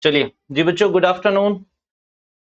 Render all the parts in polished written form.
चलिए जी बच्चों, good afternoon.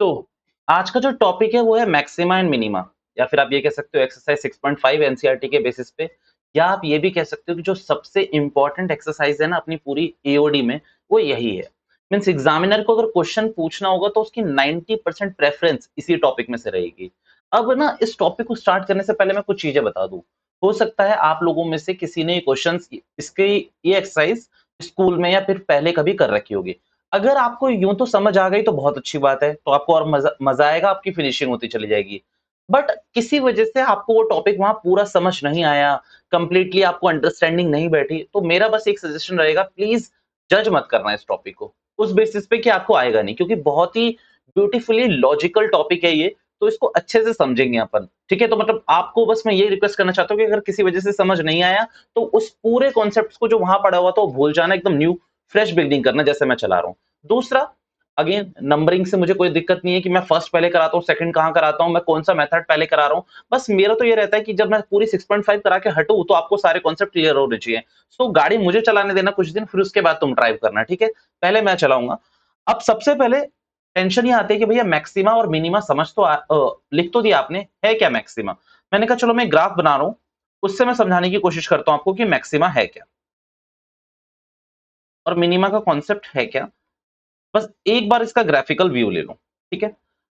तो आज का जो टॉपिक है वो है मैक्सिमा एंड मिनिमा, या फिर आप ये कह सकते हो एक्सरसाइज 6.5 एनसीईआरटी के बेसिस पे, या आप ये भी कह सकते हो कि जो सबसे इंपॉर्टेंट एक्सरसाइज है ना अपनी पूरी एओडी में, वो यही है। मीन्स एग्जामिनर को अगर क्वेश्चन पूछना होगा तो उसकी 90% प्रेफरेंस इसी टॉपिक में से रहेगी। अब ना इस टॉपिक को स्टार्ट करने से पहले मैं कुछ चीजें बता दूं। हो सकता है आप लोगों में से किसी ने क्वेश्चन इसके ये एक्सरसाइज स्कूल में या फिर पहले कभी कर रखी होगी। अगर आपको यूं तो समझ आ गई तो बहुत अच्छी बात है, तो आपको और मजा मजा आएगा, आपकी फिनिशिंग होती चली जाएगी। बट किसी वजह से आपको वो टॉपिक वहां पूरा समझ नहीं आया, कंप्लीटली आपको अंडरस्टैंडिंग नहीं बैठी, तो मेरा बस एक सजेशन रहेगा, प्लीज जज मत करना इस टॉपिक को उस बेसिस पे कि आपको आएगा नहीं, क्योंकि बहुत ही ब्यूटीफुली लॉजिकल टॉपिक है ये। तो इसको अच्छे से समझेंगे अपन, ठीक है। तो मतलब आपको बस मैं ये रिक्वेस्ट करना चाहता हूँ कि अगर किसी वजह से समझ नहीं आया तो उस पूरे कॉन्सेप्ट को जो वहां पड़ा हुआ था वो भूल जाना, एकदम न्यू फ्रेश बिगिनिंग करना जैसे मैं चला रहा हूँ। दूसरा, अगेन नंबरिंग से मुझे कोई दिक्कत नहीं है कि मैं फर्स्ट पहले कराता हूँ, सेकंड कहाँ कराता हूँ, मैं कौन सा मेथड पहले करा रहा हूँ। बस मेरा तो ये रहता है कि जब मैं पूरी 6.5 करा के हटूं तो आपको सारे कॉन्सेप्ट क्लियर होने चाहिए। सो गाड़ी मुझे चलाने देना कुछ दिन, फिर उसके बाद तुम ड्राइव करना, ठीक है। पहले मैं चलाऊंगा। अब सबसे पहले टेंशन ये आती है कि भैया मैक्सिमा और मिनिमा समझ तो लिख तो दिया आपने, है क्या मैक्सिमा। मैंने कहा चलो मैं ग्राफ बना रहा हूँ, उससे मैं समझाने की कोशिश करता हूँ आपको कि मैक्सिमा है क्या और मिनिमा का कॉन्सेप्ट है क्या। बस एक बार इसका ग्राफिकल व्यू ले लो, ठीक है।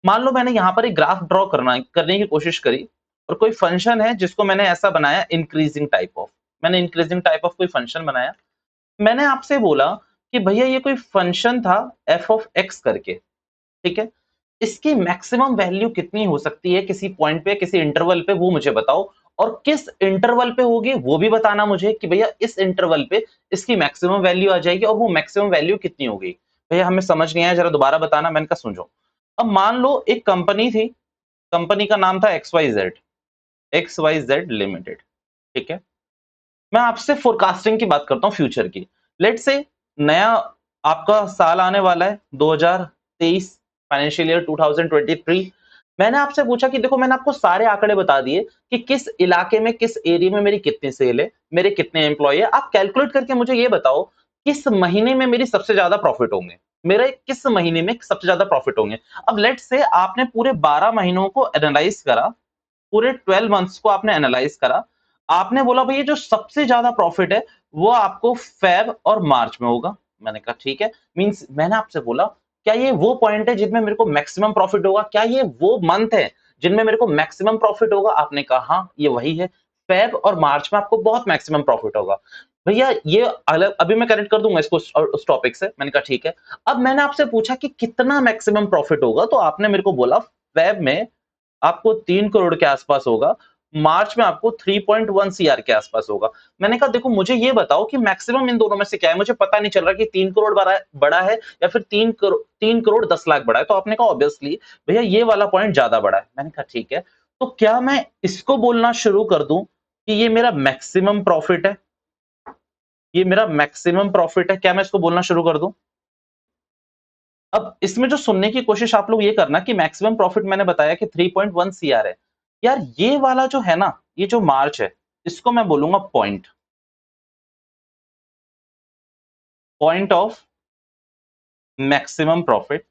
मान लो मैंने यहां पर एक ग्राफ ड्रॉ करने की कोशिश करी, और कोई फंक्शन है जिसको मैंने ऐसा बनाया, इंक्रीजिंग टाइप ऑफ। मैंने इंक्रीजिंग टाइप ऑफ कोई फंक्शन बनाया। मैंने आपसे बोला कि भैया ये कोई फंक्शन था एफ ऑफ एक्स करके, ठीक है। इसकी मैक्सिमम वैल्यू कितनी हो सकती है किसी पॉइंट पे, किसी इंटरवल पे, वो मुझे बताओ। और किस इंटरवल पे होगी वो भी बताना मुझे कि भैया इस इंटरवल पे इसकी मैक्सिमम वैल्यू आ जाएगी, और वो मैक्सिमम वैल्यू कितनी होगी। भैया हमें समझ नहीं आया, जरा दोबारा बताना। मैंने कहा सुनो, अब मान लो एक कंपनी थी, कंपनी का नाम था एक्स वाई जेड लिमिटेड, ठीक है। मैं आपसे फोरकास्टिंग की बात करता हूँ, फ्यूचर की। लेट से नया आपका साल आने वाला है 2023, फाइनेंशियल ईयर 2023। मैंने आपसे पूछा कि देखो, मैंने आपको सारे आंकड़े बता दिए कि किस इलाके में, किस एरिया में मेरी कितनी सेल है, मेरे कितने एम्प्लॉय है। आप कैलकुलेट करके मुझे ये बताओ किस महीने में मेरी सबसे ज्यादा प्रॉफिट होंगे, मेरे किस महीने में सबसे ज्यादा प्रॉफिट होंगे। अब लेट से आपने पूरे 12 महीनों को एनालाइज करा, पूरे 12 मंथ्स को आपने एनालाइज करा। आपने बोला भैया जो सबसे ज्यादा प्रॉफिट है वो आपको फेब और मार्च में होगा। मैंने कहा ठीक है। मींस मैंने आपसे बोला क्या ये वो पॉइंट है जिनमें मेरे को मैक्सिमम प्रॉफिट होगा, क्या ये वो मंथ है जिनमें मेरे को मैक्सिमम प्रॉफिट होगा। आपने कहा हाँ ये वही है, फेब और मार्च में आपको बहुत मैक्सिमम प्रॉफिट होगा। भैया ये अलग, अभी मैं कनेक्ट कर दूंगा इसको उस टॉपिक से। मैंने कहा ठीक है। अब मैंने आपसे पूछा कि कितना मैक्सिमम प्रॉफिट होगा, तो आपने मेरे को बोला फेब में आपको 3 करोड़ के आसपास होगा, मार्च में आपको 3.1 सीआर के आसपास होगा। मैंने कहा देखो मुझे ये बताओ कि मैक्सिमम इन दोनों में से क्या है, मुझे पता नहीं चल रहा कि 3 करोड़ बड़ा है या फिर 3 करोड़ 10 लाख बड़ा है। तो आपने कहा ऑब्वियसली भैया ये वाला पॉइंट ज्यादा बड़ा है। मैंने कहा ठीक है, तो क्या मैं इसको बोलना शुरू कर दूं कि ये मेरा मैक्सिमम प्रॉफिट है, ये मेरा मैक्सिमम प्रॉफिट है, क्या मैं इसको बोलना शुरू कर दूं। अब इसमें जो सुनने की कोशिश आप लोग ये करना कि मैक्सिमम प्रॉफिट मैंने बताया कि 3.1 सीआर है। यार ये वाला जो है ना, ये जो मार्च है, इसको मैं बोलूंगा point, point of maximum profit.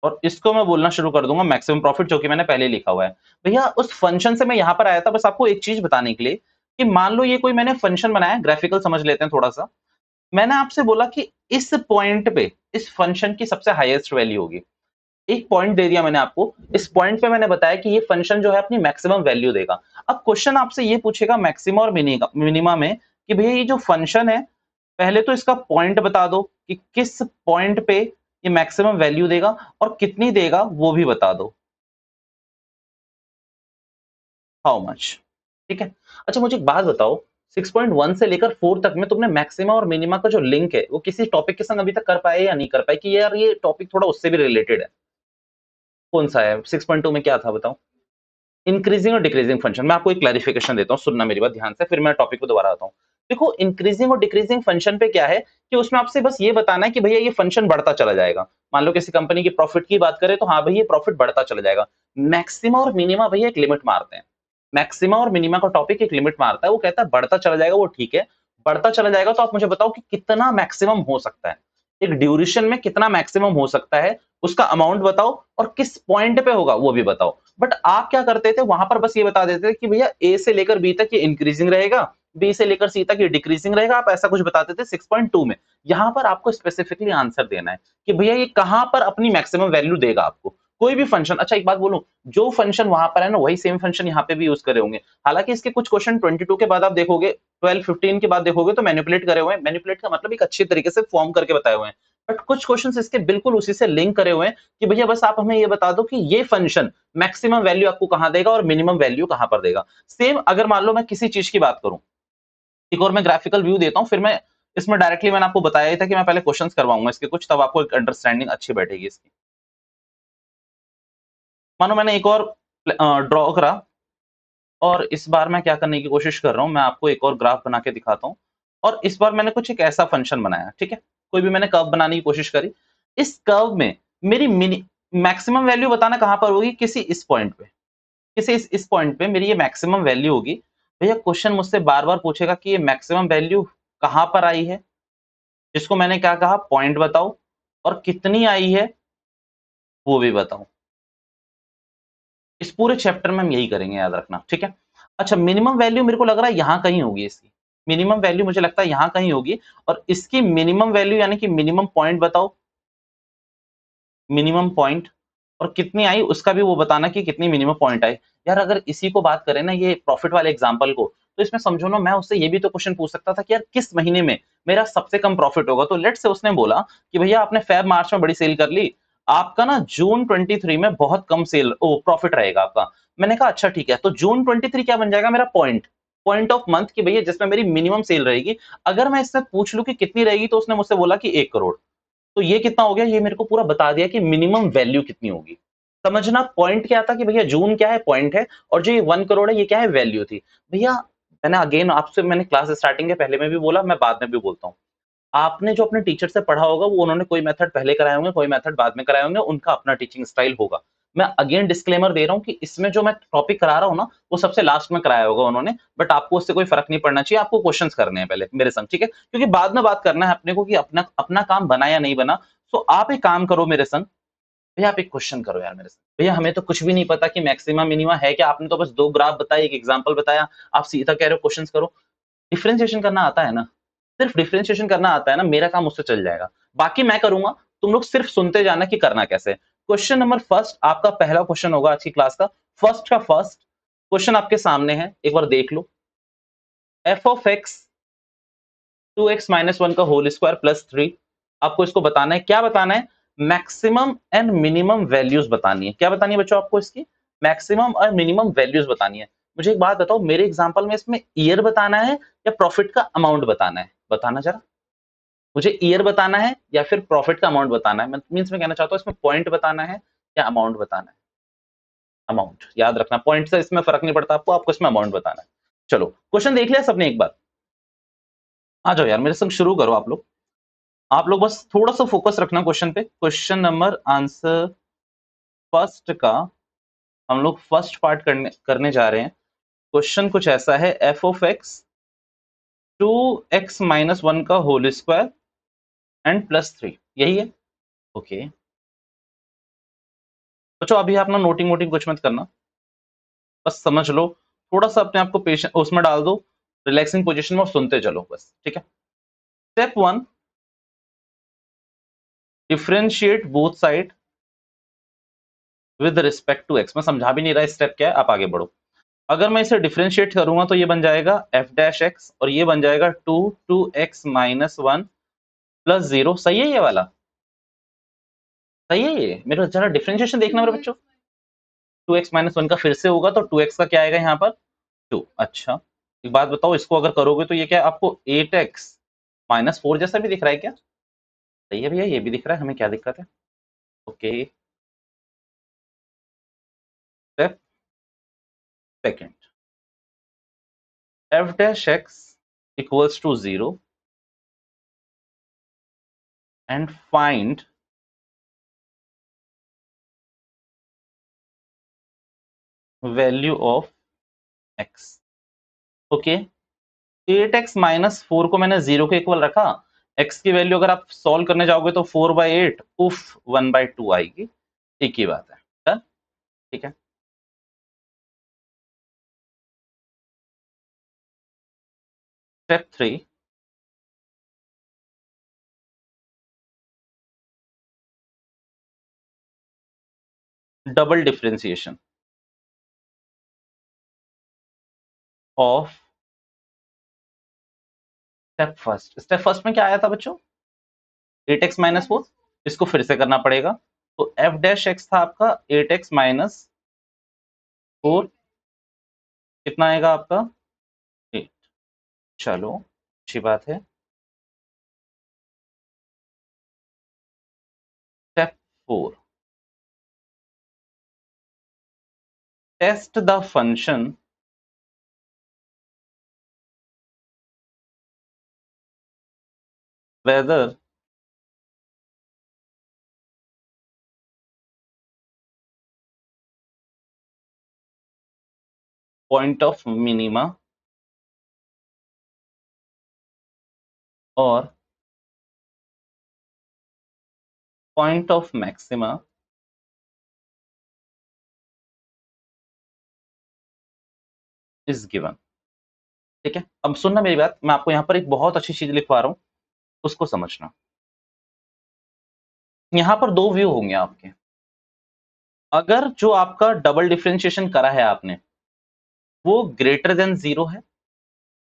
और इसको मैं बोलना शुरू कर दूंगा मैक्सिमम प्रॉफिट, जो कि मैंने पहले लिखा हुआ है। भैया उस फंक्शन से मैं यहां पर आया था बस आपको एक चीज बताने के लिए कि मान लो ये कोई मैंने फंक्शन बनाया, ग्राफिकल समझ लेते हैं थोड़ा सा। मैंने आपसे बोला कि इस पॉइंट पे इस फंक्शन की सबसे हाईएस्ट वैल्यू होगी। एक पॉइंट दे दिया मैंने आपको, इस पॉइंट पे मैंने बताया कि ये फंक्शन जो है अपनी मैक्सिमम वैल्यू देगा। अब क्वेश्चन आपसे ये पूछेगा मैक्सिमा और मिनिमा में कि भैया ये जो फंक्शन है, पहले तो इसका पॉइंट बता दो कि किस पॉइंट पे ये मैक्सिमम वैल्यू देगा, और कितनी देगा वो भी बता दो, हाउ मच। ठीक है। अच्छा मुझे एक बात बताओ, 6.1 से लेकर 4 तक में तुमने मैक्सिमा और मिनिमा का जो लिंक है वो किसी टॉपिक के संग अभी तक कर पाए या नहीं कर पाए, कि यार ये टॉपिक थोड़ा उससे भी रिलेटेड है। कौन सा है 6.2 में, क्या था बताओ। इंक्रीजिंग और डिक्रीजिंग फंक्शन, मैं आपको एक क्लैरिफिकेशन देता हूँ, सुनना मेरी बात ध्यान से, फिर मैं टॉपिक पे दोबारा आता हूँ। देखो इंक्रीजिंग और डिक्रीजिंग फंक्शन पे क्या है कि उसमें आपसे बस ये बताना है कि भैया ये फंक्शन बढ़ता चला जाएगा। मान लो किसी कंपनी की प्रॉफिट की बात करें तो हाँ भैया ये प्रॉफिट बढ़ता चला जाएगा। मैक्सिमा और मिनिमा भैया एक लिमिट मारते हैं। मैक्सिमा और मिनिमा का टॉपिक एक लिमिट मारता है, वो कहता है बढ़ता चला जाएगा, वो ठीक है। बढ़ता चला जाएगा तो आप मुझे बताओ कि कितना मैक्सिमम हो सकता है, एक ड्यूरेशन में कितना मैक्सिमम हो सकता है, उसका अमाउंट बताओ और किस पॉइंट पे होगा वो भी बताओ। बट आप क्या करते थे वहां पर, बस ये बता देते थे कि भैया ए से लेकर बी तक ये इंक्रीजिंग रहेगा, बी से लेकर सी तक ये डिक्रीजिंग रहेगा, आप ऐसा कुछ बताते थे 6.2 में। यहां पर आपको स्पेसिफिकली आंसर देना है कि भैया ये कहां पर अपनी मैक्सिमम वैल्यू देगा आपको, कोई भी फंक्शन। अच्छा एक बात बोलूं, जो फंक्शन वहां पर है ना वही सेम फंक्शन यहाँ पे भी यूज करे होंगे। हालांकि इसके कुछ क्वेश्चन 22 के बाद आप देखोगे, 12 15 के बाद देखोगे तो मैनिपुलेट करे हुए हैं। मैनिपुलेट का मतलब एक अच्छी तरीके से फॉर्म करके बताए हुए हैं, बट कुछ क्वेश्चंस इसके बिल्कुल उसी से लिंक करे हुए हैं कि भैया बस आप हमें ये बता दो कि ये फंक्शन मैक्सिमम वैल्यू आपको कहां देगा और मिनिमम वैल्यू कहां पर देगा। सेम अगर मान लो मैं किसी चीज की बात करूं, एक और मैं ग्राफिकल व्यू देता हूं, फिर मैं इसमें डायरेक्टली मैंने आपको बताया ही था कि मैं पहले क्वेश्चंस करवाऊंगा इसके कुछ, तब आपको एक अंडरस्टैंडिंग अच्छी बैठेगी इसकी। मानो मैंने एक और ड्रॉ करा, और इस बार मैं क्या करने की कोशिश कर रहा हूं, मैं आपको एक और ग्राफ बना के दिखाता हूं। और इस बार मैंने कुछ एक ऐसा फंक्शन बनाया, ठीक है, कोई भी मैंने कर्व बनाने की कोशिश करी। इस कर्व में मेरी मिनी मैक्सिमम वैल्यू बताना कहां पर होगी, किसी इस पॉइंट पे, किसी इस पॉइंट पे मेरी ये मैक्सिमम वैल्यू होगी। भैया क्वेश्चन मुझसे बार बार पूछेगा कि ये मैक्सिमम वैल्यू कहां पर आई है, जिसको मैंने क्या कहा, पॉइंट बताओ, और कितनी आई है वो भी बताओ। इस पूरे चैप्टर में हम यही करेंगे, याद रखना, ठीक है। अच्छा मिनिमम वैल्यू मेरे को लग रहा है यहां कहीं होगी इसकी, मिनिमम वैल्यू मुझे लगता है यहां कहीं होगी। और इसकी मिनिमम वैल्यू यानी कि मिनिमम पॉइंट बताओ, मिनिमम पॉइंट, और कितनी आई उसका भी वो बताना कि कितनी मिनिमम पॉइंट आई। यार अगर इसी को बात करें ना, ये प्रॉफिट वाले एग्जांपल को, तो इसमें समझो ना, मैं उससे ये भी तो क्वेश्चन पूछ सकता था कि यार किस महीने में मेरा सबसे कम प्रॉफिट होगा। तो लेट से उसने बोला कि भैया आपने फेब मार्च में बड़ी सेल कर ली, आपका ना जून 23 में बहुत कम सेल ओ प्रॉफिट रहेगा आपका। मैंने कहा अच्छा ठीक है, तो जून 23 क्या बन जाएगा मेरा पॉइंट, पॉइंट ऑफ मंथ कि भैया जिसमें मेरी मिनिमम सेल रहेगी। अगर मैं इससे पूछ लूं कि कितनी रहेगी, तो उसने मुझसे बोला कि 1 करोड़। तो ये कितना हो गया, ये मेरे को पूरा बता दिया कि मिनिमम वैल्यू कितनी होगी। समझना पॉइंट क्या था कि भैया जून क्या है, पॉइंट है, और जो ये 1 करोड़ है ये क्या है, वैल्यू थी। भैया मैंने अगेन आपसे, मैंने क्लास स्टार्टिंग के पहले में भी बोला, मैं बाद में भी बोलता हूँ, आपने जो अपने टीचर से पढ़ा होगा वो उन्होंने कोई मेथड पहले कराए होंगे, कोई मेथड बाद में कराए होंगे, उनका अपना टीचिंग स्टाइल होगा। मैं अगेन डिस्क्लेमर दे रहा हूँ कि इसमें जो मैं टॉपिक करा रहा हूँ ना, वो सबसे लास्ट में कराया होगा उन्होंने, बट आपको उससे कोई फर्क नहीं पड़ना चाहिए, आपको क्वेश्चंस करने हैं पहले मेरे संग, ठीक है, क्योंकि बाद में बात करना है अपने को कि अपना अपना काम बना या नहीं बना। तो आप एक काम करो मेरे संग, भैया आप एक क्वेश्चन करो यार मेरे संग। भैया हमें तो कुछ भी नहीं पता कि मैक्सिमम मिनिमा है क्या, आपने तो बस 2 ग्राफ बताए, एक एग्जाम्पल बताया, आप सीधा कह रहे हो क्वेश्चंस करो। डिफरेंशिएशन करना आता है ना, सिर्फ डिफरेंशिएशन करना आता है ना, मेरा काम उससे चल जाएगा, बाकी मैं करूंगा, तुम लोग सिर्फ सुनते जाना कि करना कैसे है। क्वेश्चन नंबर फर्स्ट, आपका पहला क्वेश्चन होगा आज की क्लास का, फर्स्ट का फर्स्ट क्वेश्चन आपके सामने है, एक बार देख लो। एफ ऑफ एक्स 2x-1 का होल स्क्वायर प्लस 3, आपको इसको बताना है, क्या बताना है, मैक्सिमम एंड मिनिमम वैल्यूज बतानी है। क्या बतानी है बच्चों आपको, इसकी मैक्सिमम और मिनिमम वैल्यूज बतानी है। मुझे एक बात बताओ, मेरे एग्जांपल में इसमें ईयर बताना है या प्रॉफिट का अमाउंट बताना है, बताना जरा मुझे, ईयर बताना है या फिर प्रॉफिट का अमाउंट बताना है। मींस मैं कहना चाहता हूँ इसमें पॉइंट बताना है या अमाउंट बताना है। अमाउंट याद रखना, पॉइंट से इसमें फर्क नहीं पड़ता आपको, आपको इसमें अमाउंट बताना है। चलो क्वेश्चन देख लिया सबने एक बार, आ जाओ यार मेरे संग शुरू करो आप लोग। आप लोग बस थोड़ा सा फोकस रखना क्वेश्चन पे। क्वेश्चन नंबर आंसर फर्स्ट का हम लोग फर्स्ट पार्ट करने करने जा रहे हैं। क्वेश्चन कुछ ऐसा है, एफ ऑफ एक्स 2x-1 का होल स्क्वायर एंड प्लस 3, यही है। ओके बच्चों अभी आप ना नोटिंग वोटिंग कुछ मत करना, बस समझ लो, थोड़ा सा अपने आप को पेशेंट उसमें डाल दो, रिलैक्सिंग पोजीशन में, और सुनते चलो बस, ठीक है। Step 1, differentiate both side with respect to X. मैं समझा भी नहीं रहा स्टेप क्या है, आप आगे बढ़ो। अगर मैं इसे डिफरेंशिएट करूंगा तो ये बन जाएगा एफ डैश एक्स, और ये बन जाएगा 2x-1 प्लस 0। सही है ये वाला, सही है ये, मेरा जरा डिफरेंशिएशन देखना मेरे बच्चों। 2x-1 का फिर से होगा तो 2x का क्या आएगा यहाँ पर, 2। अच्छा एक बात बताओ, इसको अगर करोगे तो ये क्या आपको 8x-4 जैसा भी दिख रहा है क्या? सही है भैया, ये भी दिख रहा है, हमें क्या दिक्कत है। Okay step second, F dash X equals to 0 and find value of X. Okay 8x minus 4 को मैंने 0 के इक्वल रखा, x की वैल्यू अगर आप सॉल्व करने जाओगे तो 4/8 उफ 1/2 आएगी। एक ही बात है। डन? ठीक है। Step 3, double differentiation of step first में क्या आया था बच्चों? 8x माइनस 4, इसको फिर से करना पड़ेगा। तो f डैश x था आपका 8x माइनस 4, कितना आएगा आपका 8। चलो अच्छी बात है। Step 4, test the function whether point of minima or point of maxima is given। ठीक है, अब सुनना मेरी बात, मैं आपको यहाँ पर एक बहुत अच्छी चीज लिखवा रहा हूँ, उसको समझना। यहाँ पर दो व्यू होंगे आपके। अगर जो आपका डबल डिफरेंशिएशन करा है आपने वो ग्रेटर देन 0 है,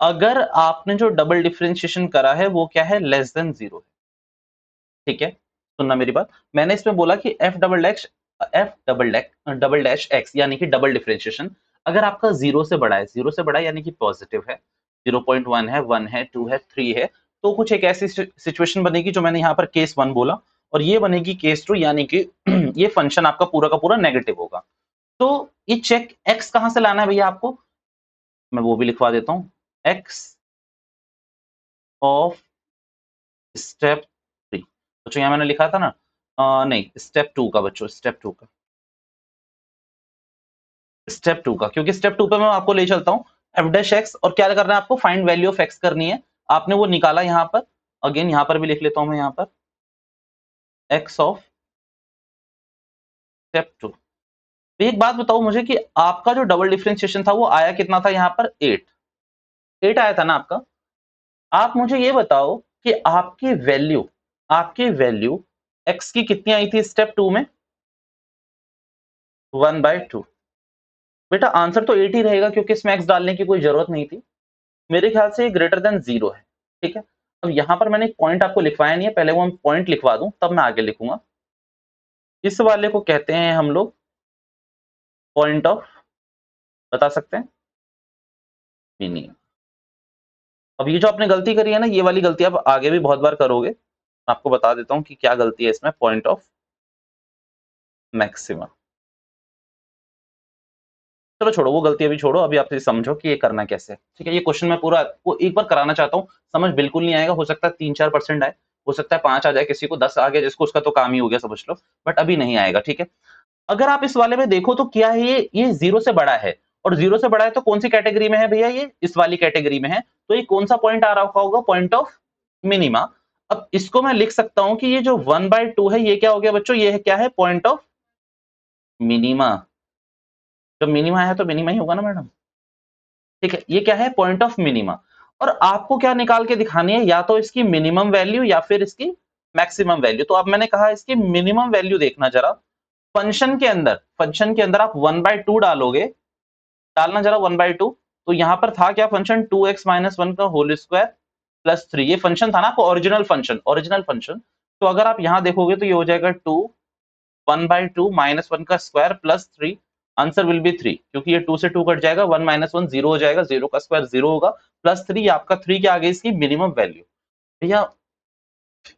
अगर आपने जो डबल डिफरेंशिएशन करा है वो क्या है, लेस देन 0 है। ठीक है, सुनना मेरी बात, मैंने इसमें बोला कि डबल डैश एक्स यानी कि डबल डिफरेंशिएशन अगर आपका 0 से बड़ा है, 0 से बड़ा है यानी कि पॉजिटिव है, 0.1 है, 1 है, 2 है, 3 है, तो कुछ एक ऐसी सिचुएशन बनेगी जो मैंने यहाँ पर केस 1 बोला, और ये बनेगी केस 2 यानी कि ये फंक्शन आपका पूरा का पूरा नेगेटिव होगा। तो ये चेक एक्स कहां से लाना है भैया आपको, मैं वो भी लिखवा देता हूं, एक्स ऑफ स्टेप 3। बच्चों यहाँ मैंने लिखा था ना, नहीं स्टेप 2 का बच्चों, स्टेप 2 का, क्योंकि स्टेप 2 पे मैं आपको ले चलता हूँ एफ डैश एक्स, और क्या करना है आपको, फाइंड वैल्यू ऑफ एक्स करनी है। आपने वो निकाला यहाँ पर, अगेन यहाँ पर भी लिख लेता हूँ मैं यहाँ पर एक्स ऑफ स्टेप 2। एक बात बताओ मुझे कि आपका जो डबल डिफरेंशिएशन था वो आया कितना था यहाँ पर, 8 आया था ना आपका। आप मुझे ये बताओ कि आपकी वैल्यू एक्स की कितनी आई थी स्टेप 2 में, 1/2। बेटा आंसर तो 8 ही रहेगा क्योंकि इसमें एक्स डालने की कोई जरूरत नहीं थी। मेरे ख्याल से ये ग्रेटर देन 0 है। ठीक है, अब यहाँ पर मैंने एक पॉइंट आपको लिखवाया नहीं है, पहले वो हम पॉइंट लिखवा दूं तब मैं आगे लिखूंगा। इस वाले को कहते हैं हम लोग पॉइंट ऑफ, बता सकते हैं, मीनिंग। अब ये जो आपने गलती करी है ना, ये वाली गलती आप आगे भी बहुत बार करोगे, आपको बता देता हूं कि क्या गलती है इसमें, पॉइंट ऑफ मैक्सिमा। चलो छोड़ो वो गलती, अभी छोड़ो, अभी आप ये समझो कि ये करना कैसे है। ठीक है, ये क्वेश्चन मैं पूरा आपको एक बार कराना चाहता हूँ, समझ बिल्कुल नहीं आएगा, हो सकता है 3-4% आए, हो सकता है 5 आ जाए, किसी को 10 आ गया, जिसको उसका तो काम ही हो गया समझ लो, बट अभी नहीं आएगा। ठीक है, अगर आप इस वाले में देखो तो क्या है, ये 0 से बड़ा है, और 0 से बड़ा है तो कौन सी कैटेगरी में है भैया, ये इस वाली कैटेगरी में है, तो ये कौन सा पॉइंट आ रहा होगा, पॉइंट ऑफ मिनिमा। अब इसको मैं लिख सकता हूं कि ये जो 1/2 है ये क्या हो गया बच्चों, ये है क्या है, पॉइंट ऑफ मिनिमा। जब मिनिमा है तो मिनिमा ही होगा ना मैडम। ठीक है, ये क्या है, पॉइंट ऑफ मिनिमा। और आपको क्या निकाल के दिखानी है, या तो इसकी मिनिमम वैल्यू या फिर इसकी मैक्सिमम वैल्यू। तो अब मैंने कहा इसकी मिनिमम वैल्यू देखना जरा, फंक्शन के अंदर आप 1/2 डालोगे, डालना जरा 1/2। तो यहां पर था क्या फंक्शन, 2x माइनस 1 का होल स्क्वायर प्लस 3, ये फंक्शन था ना आपको, ओरिजिनल फंक्शन। तो अगर आप यहां देखोगे तो ये हो जाएगा 1/2 माइनस 1 का square plus 3, answer will be 3, क्योंकि ये 2 से 2 कट जाएगा, 1 माइनस 1 0 हो जाएगा, 0 का स्क्वायर 0 होगा, प्लस 3, आपका 3 के आगे इसकी मिनिमम वैल्यू। भैया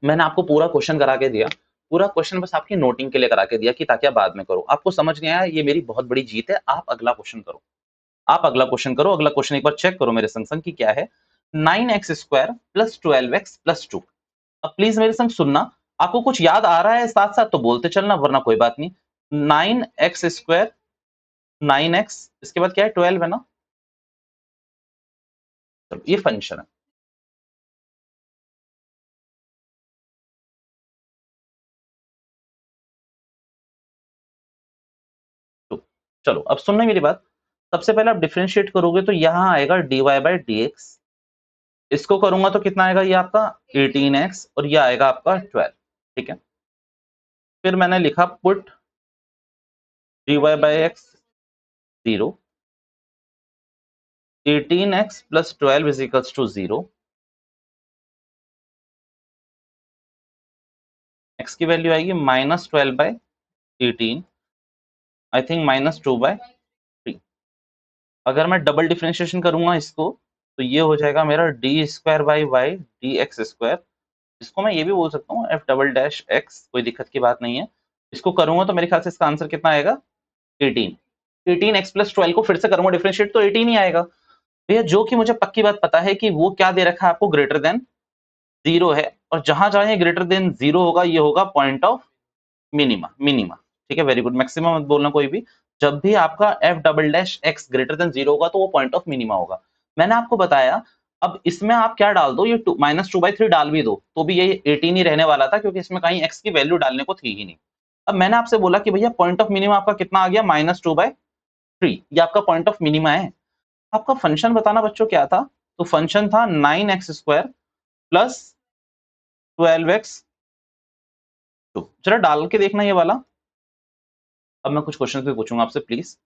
मैंने आपको पूरा क्वेश्चन करा के दिया, पूरा क्वेश्चन बस आपकी नोटिंग के लिए करा के दिया कि ताकि आप बाद में करो। आपको समझ नहीं आया, ये मेरी बहुत बड़ी जीत है। आप अगला क्वेश्चन करो, अगला क्वेश्चन एक बार चेक करो मेरे संग संग कि क्या है। 9x² plus 12x plus 2। अब प्लीज मेरे संग सुनना, आपको कुछ याद आ रहा है साथ साथ तो बोलते चलना, वरना कोई बात नहीं। 9x², 9x, इसके बाद क्या है, 12 है ना, चलो ये फंक्शन है। तो चलो अब सुनना मेरी बात। सबसे पहले आप डिफरेंशिएट करोगे तो यहाँ आएगा dy बाई डी एक्स, इसको करूंगा तो कितना आएगा ये आपका 18x और ये आएगा आपका 12। ठीक है, फिर मैंने लिखा put dy by X 0, 18x plus 12 is equals to 0, x की वैल्यू आएगी -12 बाई 18, आई थिंक -2 बाई 3। अगर मैं डबल डिफरेंशिएशन करूंगा इसको तो ये हो जाएगा मेरा D square by Y D X square, इसको मैं ये भी बोल सकता हूँ एफ डबल डैश एक्स, कोई दिक्कत की बात नहीं है। इसको करूंगा तो मेरे ख्याल से इसका आंसर कितना आएगा 18। 18x प्लस 12 को फिर से करूंगा डिफरेंशिएट तो 18 ही आएगा भैया, जो कि मुझे पक्की बात पता है कि वो क्या दे रखा है आपको, ग्रेटर देन 0 है, और जहां जहां ये ग्रेटर देन 0 होगा ये होगा पॉइंट ऑफ मिनिमा। मिनिमा ठीक है, वेरी गुड। मैक्सिमम मत बोलना कोई भी, जब भी आपका F double dash x greater than 0 होगा तो वो पॉइंट ऑफ मिनिमा होगा। मैंने आपको बताया अब इसमें आप क्या डाल दो, ये -2/3 डाल भी दो तो भी ये 18 ही रहने वाला था, क्योंकि इसमें कहीं x की वैल्यू डालने को थी ही नहीं। अब मैंने आपसे बोला कि भैया पॉइंट ऑफ मिनिमा आपका कितना आ गया -2/3, ये आपका पॉइंट ऑफ मिनिमा है। आपका फंक्शन बताना बच्चों क्या था, तो फंक्शन था 9x² प्लस 12x। तो जरा डाल के देखना ये वाला। अब मैं कुछ क्वेश्चन भी पूछूंगा आपसे प्लीज।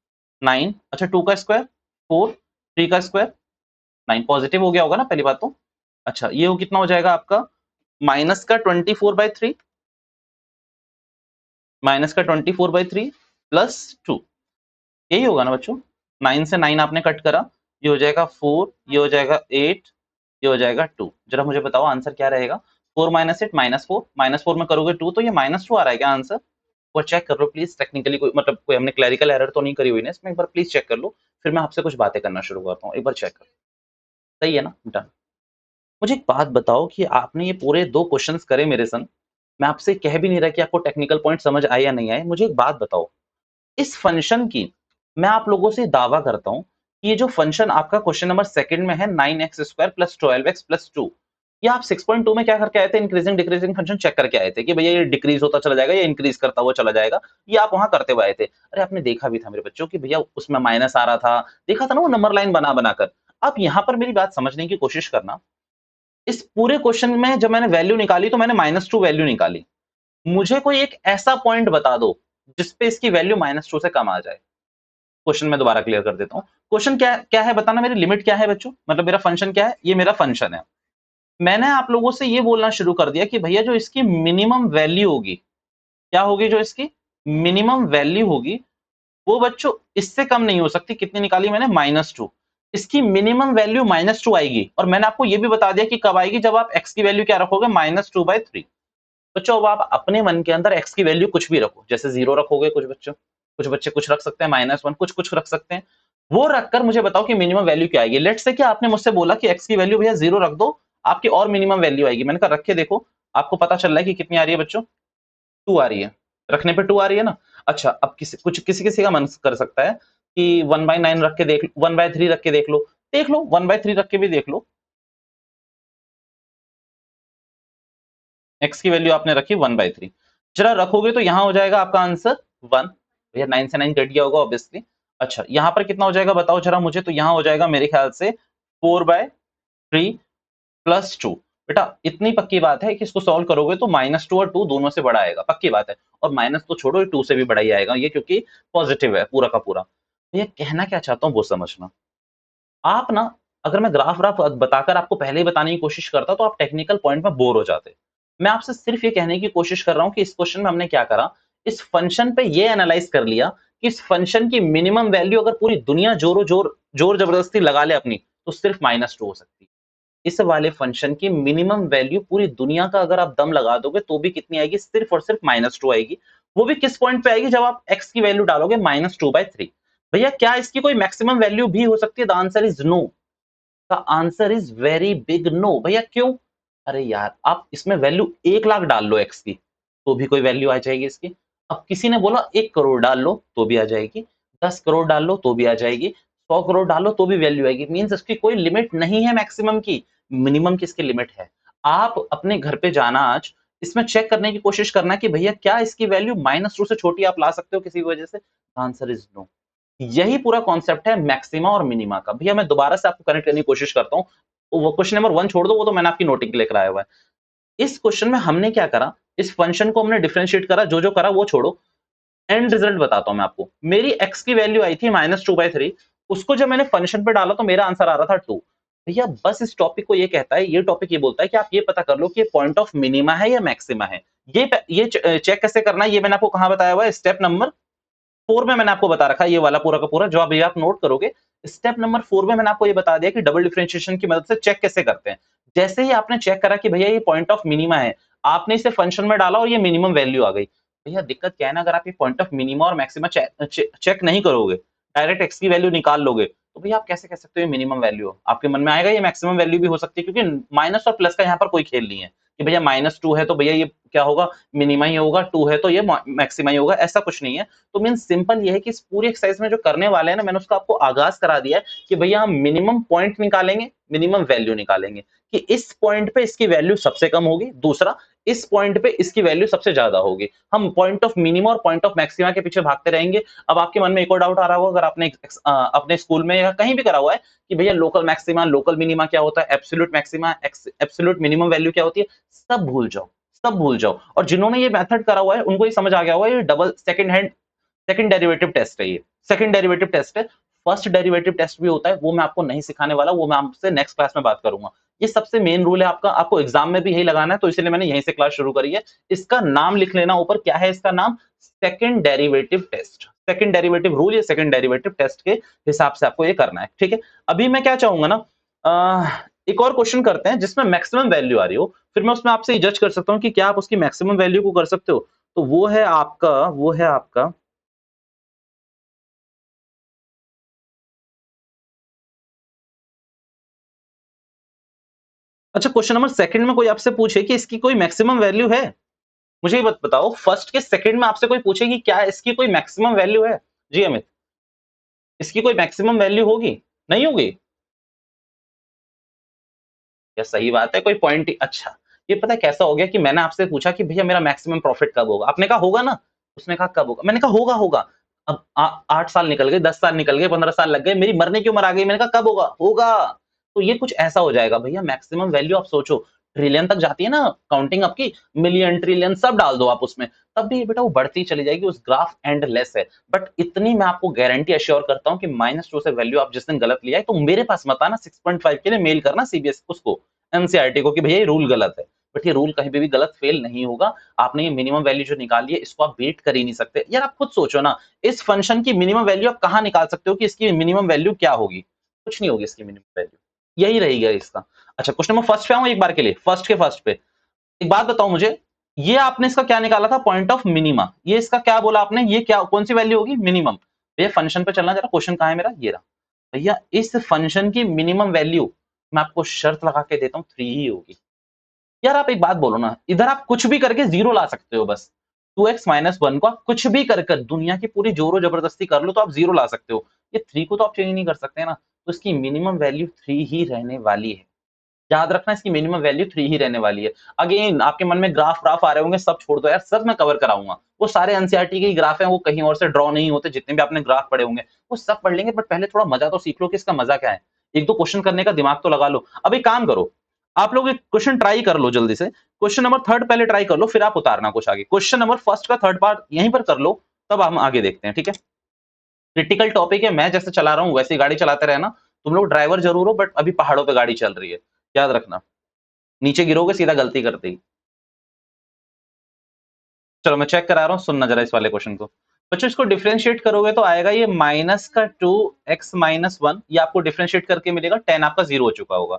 9, अच्छा 2 का स्क्वायर 4, 3 का स्क्वायर 9 पॉजिटिव हो गया होगा ना पहली बात तो। अच्छा ये वो कितना हो जाएगा आपका माइनस का 24/3, -24/3 प्लस 2, यही होगा ना बच्चों। 9 से 9 आपने कट करा, ये हो जाएगा 4, ये हो जाएगा 8, ये हो जाएगा 2। जरा मुझे बताओ आंसर क्या रहेगा। 4 - 8 -4, -4 में करोगे 2 तो ये -2 आ रहा है क्या आंसर। वो चेक कर लो प्लीज, टेक्निकली कोई मतलब कोई हमने क्लैरिकल एरर तो नहीं करी हुई ना इसमें, एक बार प्लीज चेक कर लो, फिर मैं आपसे कुछ बातें करना शुरू करता हूँ। एक बार चेक कर, सही है ना, डन। मुझे एक बात बताओ कि आपने ये पूरे 2 क्वेश्चंस करे मेरे सन, मैं आपसे कह भी नहीं रहा कि आपको टेक्निकल पॉइंट समझ आए या नहीं आए। मुझे एक बात बताओ, इस फंक्शन की मैं आप लोगों से दावा करता हूं कि ये जो फंक्शन आपका क्वेश्चन नंबर सेकंड में है 9x² प्लस 12x प्लस 2, ये आप 6.2 में क्या करके आए थे, इंक्रीजिंग डिक्रीजिंग फंक्शन चेक करके आए थे कि भैया ये डिक्रीज होता चला जाएगा या इंक्रीज करता हुआ चला जाएगा, ये आप वहां करते हुए आए थे। अरे आपने देखा भी था मेरे बच्चों कि भैया उसमें माइनस आ रहा था, देखा था ना वो नंबर लाइन बना बनाकर। अब यहां पर मेरी बात समझने की कोशिश करना, इस पूरे क्वेश्चन में जब मैंने वैल्यू निकाली तो मैंने -2 वैल्यू निकाली। मुझे कोई एक ऐसा पॉइंट बता दो जिसपे इसकी वैल्यू -2 से कम आ जाए। क्वेश्चन मैं दोबारा क्लियर कर देता हूँ। क्वेश्चन क्या क्या है बताना, मेरी लिमिट क्या है बच्चों, मतलब मेरा फंक्शन क्या है, ये मेरा फंक्शन है। मैंने आप लोगों से ये बोलना शुरू कर दिया कि भैया जो इसकी मिनिमम वैल्यू होगी, क्या होगी, जो इसकी मिनिमम वैल्यू होगी वो बच्चों इससे कम नहीं हो सकती। कितनी निकाली मैंने, -2। इसकी मिनिमम वैल्यू -2 आएगी, और मैंने आपको ये भी बता दिया कि कब आएगी, जब आप x की वैल्यू क्या रखोगे, -2/3। बच्चों अब आप अपने मन के अंदर x की वैल्यू कुछ भी रखो, जैसे 0 रखोगे, कुछ बच्चे कुछ रख सकते हैं, -1 कुछ कुछ रख सकते हैं। वो रखकर मुझे बताओ कि मिनिमम वैल्यू क्या आएगी। लेट्स से क्या आपने मुझसे बोला कि x की वैल्यू भैया 0 रख दो, आपकी और मिनिमम वैल्यू आएगी। मैंने कहा रख के देखो, आपको पता चल रहा है कि कितनी आ रही है बच्चों, 2 आ रही है। रखने पे 2 आ रही है ना। अच्छा अब किसी का मन कर सकता है कि 1/9 रख के देख, 1/3 रख के देख लो, 1/3 रख के भी देख लो। x की वैल्यू आपने रखी 1/3, जरा रखोगे तो यहां हो जाएगा आपका आंसर 1। भैया 9 से 9 कट गया होगा ऑब्वियसली। अच्छा यहां पर कितना हो जाएगा बताओ जरा मुझे, तो यहां हो जाएगा मेरे ख्याल से 4/3 प्लस 2। बेटा इतनी पक्की बात है कि इसको सॉल्व करोगे तो -2 और 2 दोनों से बड़ा आएगा, पक्की बात है। और माइनस तो छोड़ो, 2 से भी बड़ा ही आएगा ये, क्योंकि पॉजिटिव है पूरा का पूरा। ये कहना क्या चाहता हूं वो समझना। आप ना, अगर मैं ग्राफ व्राफ बताकर आपको पहले ही बताने की कोशिश करता तो आप टेक्निकल पॉइंट में बोर हो जाते। मैं आपसे सिर्फ ये कहने की कोशिश कर रहा हूं कि इस क्वेश्चन में हमने क्या करा, इस फंक्शन पे ये एनालाइज कर लिया कि इस फंक्शन की मिनिमम वैल्यू अगर पूरी दुनिया जोर जोर जबरदस्ती लगा ले अपनी, तो सिर्फ -2 हो सकती है। इस वाले फंक्शन की मिनिमम वैल्यू पूरी दुनिया का अगर आप दम लगा दोगे तो भी कितनी आएगी, सिर्फ और सिर्फ -2 आएगी। वो भी किस पॉइंट पे आएगी, जब आप x की वैल्यू डालोगे -2/3। भैया क्या इसकी कोई मैक्सिमम वैल्यू भी हो सकती है, the answer is no. The answer is very big no. भैया क्यों, अरे यार आप इसमें वैल्यू 1 लाख डाल लो x की तो भी कोई वैल्यू आ जाएगी इसकी। अब किसी ने बोला 1 करोड़ डाल लो तो भी आ जाएगी, 10 करोड़ डाल लो तो भी आ जाएगी, 100 करोड़ डालो तो भी वैल्यू आएगी, मींस इसकी कोई लिमिट नहीं है मैक्सिमम की, मिनिमम की इसकी लिमिट है। आप अपने घर पे जाना आज, इसमें चेक करने की कोशिश करना कि भैया क्या इसकी वैल्यू -2 से छोटी आप ला सकते हो किसी भी वजह से? Answer is no. यही पूरा कॉन्सेप्ट है मैक्सिमा और मिनिमा का। भैया मैं दोबारा से आपको कनेक्ट करने की कोशिश करता हूँ। वो क्वेश्चन नंबर 1 छोड़ दो, वो तो मैंने आपकी नोटिंग के लिए कराया हुआ है। इस क्वेश्चन में हमने क्या करा, इस फंक्शन को हमने डिफरेंशिएट करा, जो-जो करा वो छोड़ो। एंड रिजल्ट बताता हूँ मैं आपको। मेरी x की वैल्यू आई थी -2/3, उसको जब मैंने फंक्शन पे डाला तो मेरा आंसर आ रहा था 2। भैया बस इस टॉपिक को ये कहता है, ये टॉपिक ये बोलता है कि आप ये पता कर लो कि ये पॉइंट ऑफ मिनिमा है या मैक्सिमा है। ये चेक कैसे करना है, ये मैंने आपको कहाँ बताया हुआ है, स्टेप नंबर 4 में मैंने आपको बता रखा है, ये वाला पूरा का पूरा जो अभी आप नोट करोगे। स्टेप नंबर 4 में मैंने आपको ये बता दिया कि डबल डिफरेंशिएशन की मदद से चेक कैसे करते हैं। जैसे ही आपने चेक करा कि भैया ये पॉइंट ऑफ मिनिमा है, आपने इसे फंक्शन में डाला और ये मिनिमम वैल्यू आ गई। भैया दिक्कत क्या है ना, अगर आप ये पॉइंट ऑफ मिनिमा और मैक्सिमा चेक नहीं करोगे, डायरेक्ट एक्स की वैल्यू निकाल लोगे, तो भैया आप कैसे कह सकते हो ये मिनिमम वैल्यू हो? आपके मन में आएगा ये मैक्सिमम वैल्यू भी हो सकती है, क्योंकि माइनस और प्लस का यहाँ पर कोई खेल नहीं है कि भैया -2 है तो भैया ये क्या होगा, मिनिमा ही होगा, 2 है तो ये मैक्सिमा ही होगा, ऐसा कुछ नहीं है। तो मीन्स सिंपल ये है कि इस पूरी एक्सरसाइज में जो करने वाले हैं ना, मैंने उसका आपको आगाज करा दिया है कि भैया हम मिनिमम पॉइंट निकालेंगे, मिनिमम वैल्यू निकालेंगे कि इस पॉइंट पे इसकी वैल्यू सबसे कम होगी, दूसरा इस पॉइंट पे इसकी वैल्यू सबसे ज्यादा होगी। हम पॉइंट ऑफ मिनिमम और पॉइंट ऑफ मैक्सिमा के पीछे भागते रहेंगे। अब आपके मन में एक और डाउट आ रहा होगा, अगर आपने अपने स्कूल में या कहीं भी करा हुआ है कि भैया लोकल मैक्सिमा, लोकल मिनिमा क्या होता है, absolute maxima, absolute minimum value क्या होती है, सब भूल जाओ, सब भूल जाओ। और जिन्होंने ये मेथड करा हुआ है उनको ये समझ आ गया हुआ है, ये डबल सेकंड डेरिवेटिव टेस्ट है, ये सेकंड डेरिवेटिव टेस्ट है। फर्स्ट डेरिवेटिव टेस्ट भी होता है, वो मैं आपको नहीं सिखाने वाला, वो मैं आपसे नेक्स्ट क्लास में बात करूंगा। ये सबसे मेन रूल है आपका, आपको एग्जाम में भी यही लगाना है, तो इसलिए मैंने यहीं से क्लास शुरू करी है। इसका नाम लिख लेना ऊपर, क्या है इसका नाम, second derivative test. Second derivative rule या सेकंड डेरिवेटिव टेस्ट के हिसाब से आपको ये करना है, ठीक है। अभी मैं क्या चाहूंगा ना, एक और क्वेश्चन करते हैं जिसमें मैक्सिमम वैल्यू आ रही हो, फिर मैं उसमें आपसे जज कर सकता हूँ कि क्या आप उसकी मैक्सिमम वैल्यू को कर सकते हो। तो वो है आपका अच्छा, क्वेश्चन नंबर सेकंड में कोई आपसे पूछे कि इसकी कोई मैक्सिमम वैल्यू है, मुझे ये बताओ, फर्स्ट के सेकंड में आपसे कोई पूछे कि क्या इसकी कोई मैक्सिमम वैल्यू है? जी अमित, इसकी कोई मैक्सिमम वैल्यू होगी? नहीं होगी? या सही बात है, कोई पॉइंट ही अच्छा। ये पता है कैसा हो गया कि मैंने आपसे पूछा कि भैया मेरा मैक्सिमम प्रॉफिट कब होगा? आपने कहा होगा ना? उसने कहा कब होगा? मैंने कहा होगा, होगा। अब 8 साल निकल गए, 10 साल निकल गए, 15 साल लग गए, मेरी मरने की उम्र आ गई, मैंने कहा कब होगा? होगा। तो ये कुछ ऐसा हो जाएगा भैया, मैक्सिमम वैल्यू आप सोचो, ट्रिलियन तक जाती है ना काउंटिंग आपकी, मिलियन, ट्रिलियन सब डाल दो आप उसमें, तब भी बेटा वो बढ़ती चली जाएगी, उस ग्राफ एंडलेस है। बट इतनी मैं आपको गारंटी अश्योर करता हूँ कि -2 से वैल्यू आप जिस दिन गलत ले आए, तो मेरे पास मत आना, 6.5 के लिए मेल करना सीबीएस उसको, एनसीईआरटी को, कि भैया ये रूल गलत है। बट ये रूल कहीं पे भी गलत फेल नहीं होगा। आपने ये मिनिमम वैल्यू जो निकाली है, इसको आप बीट कर ही नहीं सकते। यार आप खुद सोचो ना, इस फंक्शन की मिनिमम वैल्यू आप कहाँ निकाल सकते हो कि इसकी मिनिमम वैल्यू क्या होगी? कुछ नहीं होगी इसकी मिनिमम वैल्यू, यही रहेगा इसका। अच्छा, क्वेश्चन नंबर फर्स्ट पे आऊँ एक बार के लिए, फर्स्ट के फर्स्ट पे। एक बात बताओ मुझे, ये आपने इसका क्या निकाला था, पॉइंट ऑफ मिनिमा, ये इसका क्या बोला आपने, ये क्या कौन सी वैल्यू होगी, मिनिमम। भैया फंक्शन पे चलना जरा, क्वेश्चन कहाँ है मेरा, ये रहा। भैया इस फंक्शन की मिनिमम वैल्यू मैं आपको शर्त लगा के देता हूँ 3 ही होगी। यार आप एक बात बोलो ना, इधर आप कुछ भी करके जीरो ला सकते हो बस, 2x-1 को आप कुछ भी कर कर दुनिया की पूरी जोरो जबरदस्ती कर लो तो आप जीरो ला सकते हो। ये 3 को तो आप चेंज नहीं कर सकते ना, तो इसकी मिनिमम वैल्यू 3 ही रहने वाली है। याद रखना, इसकी मिनिमम वैल्यू 3 ही रहने वाली है। अगेन आपके मन में ग्राफ व्राफ आ रहे होंगे, सब छोड़ दो यार, सब मैं कवर कराऊंगा। वो सारे एनसीईआरटी के ही ग्राफ हैं, वो कहीं और से ड्रॉ नहीं होते, जितने भी आपने ग्राफ पढ़े होंगे वो सब पढ़ लेंगे। बट पहले थोड़ा मजा तो सीख लो कि इसका मजा क्या है, एक दो क्वेश्चन करने का दिमाग तो लगा लो। अब एक काम करो, आप लोग एक क्वेश्चन ट्राई कर लो जल्दी से, क्वेश्चन नंबर थर्ड पहले ट्राई कर लो, फिर आप उतारना कुछ आगे। क्वेश्चन नंबर फर्स्ट का थर्ड पार्ट यहीं पर कर लो, तब हम आगे देखते हैं, ठीक है। क्रिटिकल टॉपिक है, मैं जैसे चला रहा हूँ वैसे ही गाड़ी चलाते रहना। तुम लोग ड्राइवर जरूर हो, बट अभी पहाड़ों पे गाड़ी चल रही है, याद रखना, नीचे गिरोगे सीधा गलती करते ही। चलो मैं चेक करा रहा हूँ, सुनना जरा इस वाले क्वेश्चन को। बच्चों इसको डिफरेंशिएट करोगे तो आएगा ये माइनस का 2x-1, ये आपको डिफरेंशिएट करके मिलेगा, 10 आपका जीरो हो चुका होगा।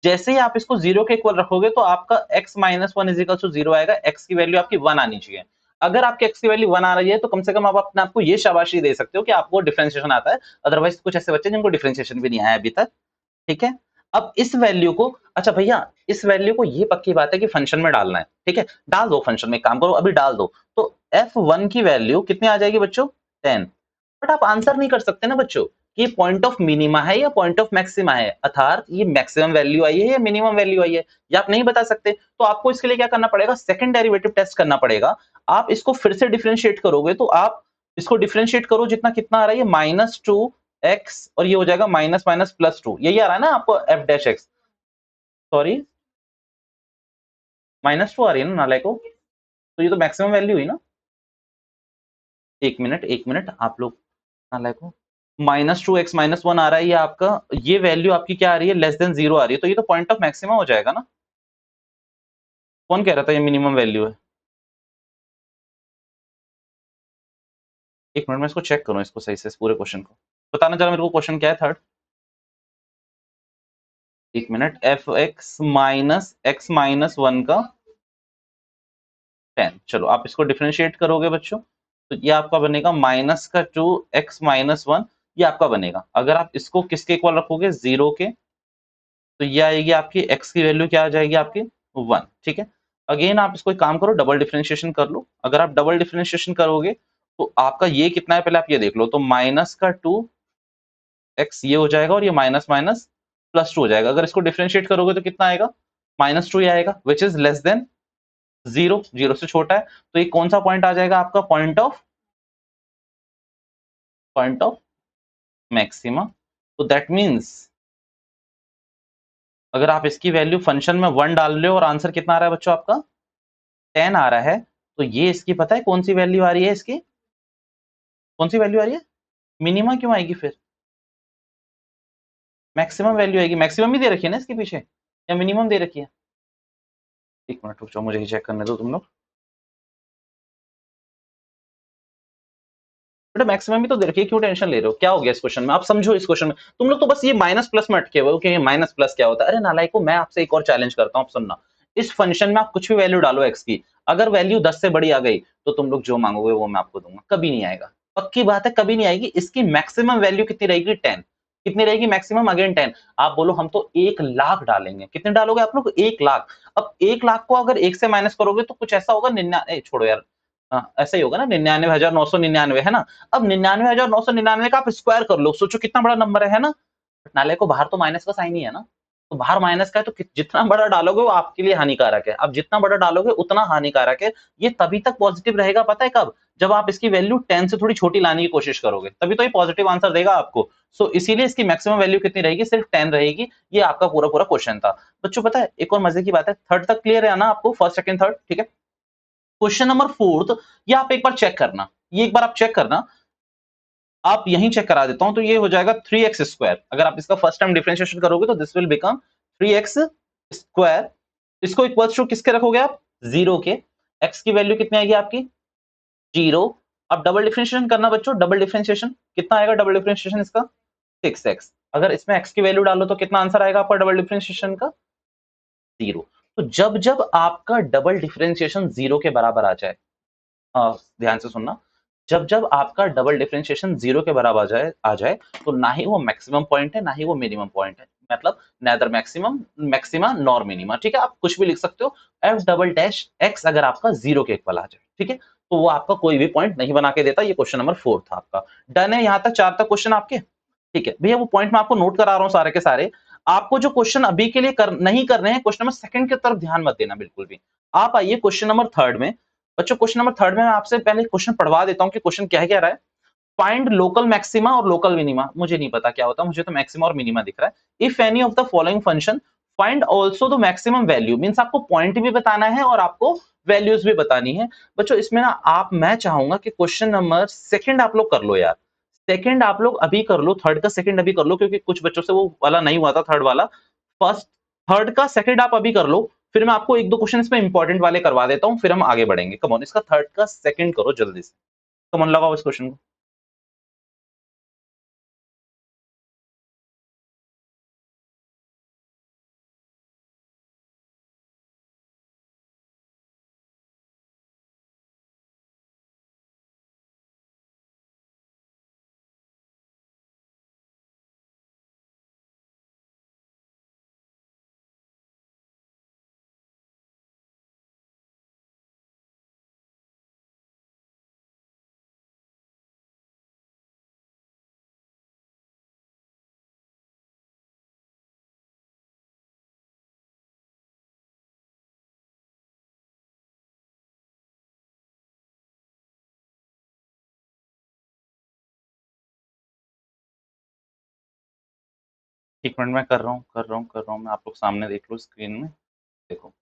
जैसे ही आप इसको जीरो के इक्वल रखोगे तो आपका x-1 is equal to zero आएगा, x की वैल्यू आपकी 1 आनी चाहिए। अगर आपके x की वैल्यू 1 आ रही है तो कम से कम आप अपने आपको ये शाबाशी दे सकते हो कि आपको डिफरेंशिएशन आता है। अदरवाइज कुछ ऐसे बच्चे जिनको डिफरेंशिएशन भी नहीं आया अभी तक, ठीक है। अब इस वैल्यू को, अच्छा भैया इस वैल्यू को, ये पक्की बात है कि फंक्शन में डालना है, ठीक है, डाल दो फंक्शन में, काम करो अभी डाल दो। तो f1 की वैल्यू कितनी आ जाएगी बच्चों, 10। बट आप आंसर नहीं कर सकते ना बच्चों, कि पॉइंट ऑफ मिनिमा है या पॉइंट ऑफ मैक्सिमा है, अर्थात ये मैक्सिमम वैल्यू आई है या मिनिमम वैल्यू आई है, ये आप नहीं बता सकते। तो आपको इसके लिए क्या करना पड़ेगा, सेकंड डेरिवेटिव टेस्ट करना पड़ेगा। आप इसको फिर से डिफरेंशिएट करोगे तो आप इसको डिफरेंशिएट करो, जितना कितना आ रहा है ये -2x और ये हो जाएगा माइनस माइनस प्लस 2, यही आ रहा है ना आपको f डैश x, सॉरी -2 आ रही है ना नालायको, तो ये तो मैक्सिमम वैल्यू हुई ना। एक मिनट आप लोग नालायको, -2x -1 आ रहा है ये आपका, ये वैल्यू आपकी क्या आ रही है, लेस देन 0 आ रही है, तो ये तो पॉइंट ऑफ मैक्सिमा हो जाएगा ना। कौन कह रहा था ये मिनिमम वैल्यू है? एक मिनट में इसको चेक करूं, इसको सही से इस पूरे क्वेश्चन को बताना जरा मेरे को, क्वेश्चन क्या है थर्ड। एक minute, F x minus x minus 1 का 10, चलो आप इसको डिफरेंशिएट करोगे बच्चों, तो ये आपका बनेगा माइनस का 2x-1, ये आपका बनेगा। अगर आप इसको किसके इक्वल रखोगे, 0 के, तो ये आएगी आपकी x की वैल्यू क्या आ जाएगी आपकी 1, ठीक है। अगेन आप इसको एक काम करो, डबल डिफरेंशिएशन कर लो। अगर आप डबल डिफरेंशिएशन करोगे तो आपका ये कितना है पहले आप ये देख लो, तो माइनस का 2x ये हो जाएगा और ये माइनस माइनस प्लस 2 हो जाएगा। अगर इसको डिफरेंशिएट करोगे तो कितना आएगा, -2 ही आएगा, विच इज लेस देन 0, 0 से छोटा है। तो ये कौन सा पॉइंट आ जाएगा आपका, पॉइंट ऑफ मैक्सिमा। तो दैट मीन्स अगर आप इसकी वैल्यू फंक्शन में 1 डाल रहे हो और आंसर कितना आ रहा है बच्चों आपका 10 आ रहा है, तो ये इसकी पता है कौन सी वैल्यू आ रही है, इसकी कौन सी वैल्यू आ रही है, मिनिमा क्यों आएगी फिर, मैक्सिमम वैल्यू आएगी। मैक्सिमम ही दे रखी है ना इसके पीछे, या मिनिमम दे रखी है। एक मिनट रुक जाओ, मुझे ही चेक करने दो तुम लोग। बेटा मैक्सिमम ही तो दे रखी है, क्यों टेंशन ले रहे हो, क्या हो गया इस क्वेश्चन में, आप समझो इस क्वेश्चन में। तुम लोग तो बस ये माइनस प्लस में अटके हुए हो कि माइनस प्लस क्या होता है। अरे नालायको, मैं आपसे एक और चैलेंज करता हूँ, सुनना। इस फंक्शन में आप कुछ भी वैल्यू डालो एक्स की, अगर वैल्यू 10 से बड़ी आ गई तो तुम लोग जो मांगोगे वो मैं आपको दूंगा, कभी नहीं आएगा, पक्की बात है कभी नहीं आएगी। इसकी मैक्सिमम वैल्यू कितनी रहेगी, 10। कितनी रहेगी मैक्सिमम, अगेन 10। आप बोलो हम तो 1 लाख डालेंगे, कितने डालोगे आप लोग, 1 लाख। अब 1 लाख को अगर 1 से माइनस करोगे तो कुछ ऐसा होगा, 99, छोड़ो यार, ऐसा ही होगा ना, 99,999 है ना। अब 99,999 का आप स्क्वायर कर लो, सोचो कितना बड़ा नंबर है ना। नाले को बाहर तो माइनस का साइन ही है ना, तो बाहर माइनस का है, तो जितना बड़ा डालोगे वो आपके लिए हानिकारक है। अब जितना बड़ा डालोगे उतना हानिकारक है। ये तभी तक पॉजिटिव रहेगा, पता है कब, जब आप इसकी वैल्यू 10 से थोड़ी छोटी लाने की कोशिश करोगे, तभी तो ये पॉजिटिव आंसर देगा आपको। सो इसीलिए इसकी मैक्सिमम वैल्यू कितनी रहेगी, सिर्फ 10 रहेगी। ये आपका पूरा पूरा क्वेश्चन था बच्चों। पता है एक और मजे की बात है, थर्ड तक क्लियर है ना आपको, फर्स्ट सेकंड थर्ड, ठीक है। क्वेश्चन नंबर फोर्थ, ये आप एक बार चेक करना, ये एक बार आप चेक करना, आप यहीं चेक करा देता हूं, तो ये हो जाएगा 3x²। अगर आप इसका फर्स्ट टाइम डिफरेंशिएशन करोगे तो दिस विल बिकम 3x²। इसको इक्वल्स टू किसके रखोगे आप, 0 के। x की वैल्यू कितनी आएगी आपकी, 0। अब डबल डिफरेंशिएशन करना बच्चों, डबल डिफरेंशिएशन कितना आएगा, डबल डिफरेंशिएशन इसका 6x। अगर इसमें x की वैल्यू डालो तो कितना आंसर आएगा आपका डबल डिफरेंशिएशन का, 0। तो जब जब आपका डबल डिफरेंशिएशन 0 के बराबर आ जाए, ध्यान से सुनना, जब जब आपका डबल डिफरेंशिएशन 0 के बराबर आ जाए, तो ना ही वो मैक्सिमम पॉइंट है ना ही वो मिनिमम पॉइंट है, मतलब neither maximum maxima nor minima, ठीक है। आप कुछ भी लिख सकते हो, एफ डबल डैश एक्स अगर आपका 0 के इक्वल आ जाए, ठीक है, तो वो आपका कोई भी पॉइंट नहीं बना के देता। ये क्वेश्चन नंबर 4 था आपका। डन है, यहां तक 4 तक क्वेश्चन आपके, ठीक है भैया। वो पॉइंट मैं आपको नोट करा रहा हूं सारे के सारे। आपको जो क्वेश्चन अभी के लिए नहीं कर रहे हैं, क्वेश्चन नंबर सेकंड की तरफ ध्यान मत देना बिल्कुल भी। आप आइए क्वेश्चन नंबर थर्ड में। बच्चों क्वेश्चन नंबर थर्ड में मैं आपसे पहले क्वेश्चन पढ़वा देता हूं कि क्वेश्चन क्या है, क्या रहा है। फाइंड लोकल मैक्सिमा और लोकल मिनिमा, मुझे नहीं पता क्या होता, मुझे तो मैक्सिमा और मिनिमा दिख रहा है। If any of the following function find also the maximum value, means आपको पॉइंट भी बताना है और आपको वैल्यूज भी बतानी है। बच्चों इसमें ना मैं चाहूंगा कि क्वेश्चन नंबर सेकंड आप लोग कर लो यार, सेकंड आप लोग अभी कर लो, थर्ड का सेकंड अभी कर लो, क्योंकि कुछ बच्चों से वो वाला नहीं हुआ था थर्ड वाला। फर्स्ट थर्ड का सेकंड आप अभी कर लो, फिर मैं आपको एक दो क्वेश्चन इसमें इंपॉर्टेंट वाले करवा देता हूं, फिर हम आगे बढ़ेंगे। कम ऑन, इसका थर्ड का सेकंड करो जल्दी से, कम ऑन लगाओ इस क्वेश्चन को। एक मिनट में कर रहा हूँ मैं, आप लोग सामने देख लो स्क्रीन में। देखो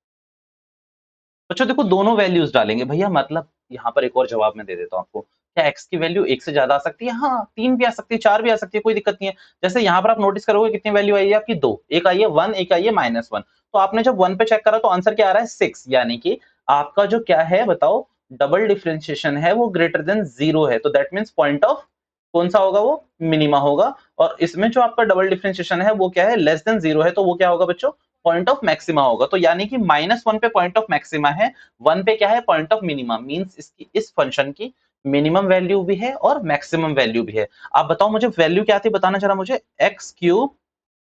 बच्चों, देखो दोनों वैल्यूज डालेंगे भैया, मतलब यहाँ पर एक और जवाब मैं दे देता हूँ आपको। क्या x की वैल्यू एक से ज्यादा आ सकती है? हाँ, 3 भी आ सकती है, 4 भी आ सकती है, कोई दिक्कत नहीं है। जैसे यहाँ पर आप नोटिस करोगे कितनी वैल्यू आई है आपकी, 2, एक आई है 1, एक आई है -1। तो आपने जब 1 पे चेक करा तो आंसर क्या आ रहा है 6, यानी कि आपका जो क्या है बताओ, डबल डिफरेंशिएशन है वो ग्रेटर देन 0 है। तो दैट मीन्स पॉइंट ऑफ कौन सा होगा, वो मिनिमा होगा। और इसमें जो आपका डबल डिफरेंशिएशन है वो क्या है, लेस देन 0 है, तो वो क्या होगा बच्चों, पॉइंट ऑफ मैक्सिमा होगा। तो यानी कि -1 पे पॉइंट ऑफ मैक्सिमा है, 1 पे क्या है, पॉइंट ऑफ मिनिमा। मींस इसकी इस फंक्शन की मिनिमम वैल्यू भी है और मैक्सिमम वैल्यू भी है। आप बताओ मुझे वैल्यू क्या थी, बताना जरा मुझे। x³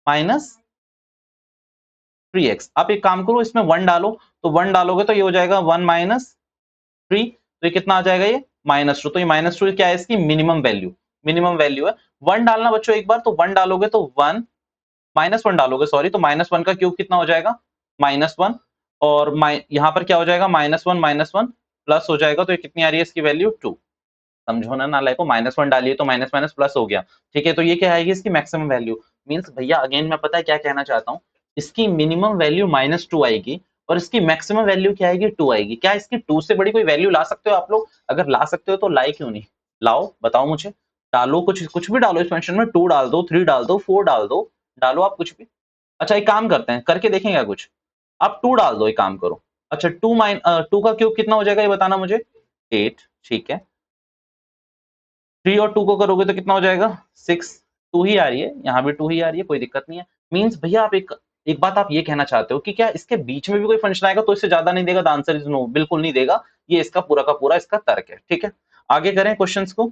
minus 3x। आप एक काम करो, इसमें 1 डालो, तो 1 डालोगे तो ये हो जाएगा 1 माइनस 3, तो ये कितना आ जाएगा, ये -2। तो ये -2 क्या है, इसकी मिनिमम वैल्यू, मिनिमम वैल्यू है। 1 डालना बच्चों एक बार, तो 1 डालोगे तो 1, -1 डालोगे सॉरी, तो -1 का क्यूब कितना हो जाएगा, -1। और यहाँ पर क्या हो जाएगा, -1 प्लस हो जाएगा, तो ये कितनी आ रही है इसकी वैल्यू, 2। समझो ना नालायकों, -1 डालिए तो माइनस माइनस प्लस हो गया। ठीक है, तो ये क्या आएगी इसकी मैक्सिमम वैल्यू। मींस भैया अगेन मैं पता है क्या कहना चाहता हूँ, इसकी मिनिमम वैल्यू -2 आएगी और इसकी मैक्सिमम वैल्यू क्या आएगी, 2 आएगी। क्या इसकी 2 से बड़ी कोई वैल्यू ला सकते हो आप लोग? अगर ला सकते हो तो लाई क्यों नहीं, लाओ बताओ मुझे। डालो, कुछ कुछ भी डालो इस फंक्शन में, 2 डाल दो, 3 डाल दो, 4 डाल दो, डालो आप कुछ भी। अच्छा एक काम करते हैं, करके देखेंगे कुछ। आप 2 डाल दो, एक काम करो। अच्छा 2 का क्यूब कितना हो जाएगा ये बताना मुझे, 8। ठीक है, 3 और 2 को करोगे तो कितना हो जाएगा, 6। 2 ही आ रही है, यहाँ भी 2 ही आ रही है, कोई दिक्कत नहीं है। मीन्स भैया आप एक एक बात आप ये कहना चाहते हो कि क्या इसके बीच में भी कोई फंक्शन आएगा तो इससे ज्यादा नहीं देगा? द आंसर इज नो, बिल्कुल नहीं देगा। ये इसका पूरा का पूरा इसका तर्क है। ठीक है, आगे करें क्वेश्चंस को,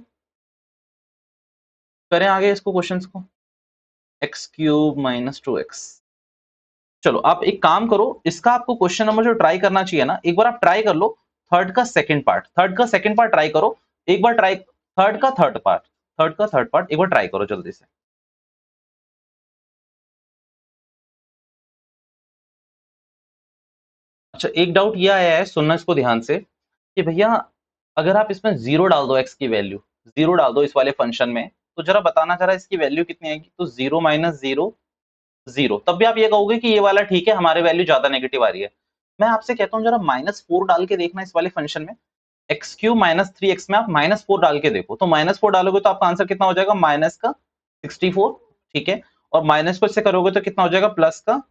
करें आगे इसको क्वेश्चंस को। x³ minus 2x। चलो आप एक काम करो, इसका आपको क्वेश्चन नंबर जो ट्राई करना चाहिए ना, एक बार आप ट्राई कर लो। थर्ड का सेकंड पार्ट ट्राई करो। एक बार ट्राई, थर्ड का थर्ड पार्ट एक बार ट्राई करो जल्दी से। अच्छा एक डाउट ये आया है, सुनना इसको ध्यान से, कि भैया अगर आप इसमें 0 डाल दो, x की वैल्यू 0 डाल दो इस वाले फंक्शन में, तो जरा बताना जरा इसकी वैल्यू कितनी आएगी। तो 0 माइनस 0 0, तब भी आप ये कहोगे कि ये वाला ठीक है, हमारे वैल्यू ज्यादा नेगेटिव आ रही है। मैं आपसे कहता हूँ जरा -4 डाल के देखना इस वाले फंक्शन में। x³ माइनस 3x में आप -4 डाल के देखो, तो -4 डालोगे तो आपका आंसर कितना हो जाएगा, माइनस का 64। ठीक है, और माइनस को इससे करोगे तो कितना हो जाएगा, प्लस का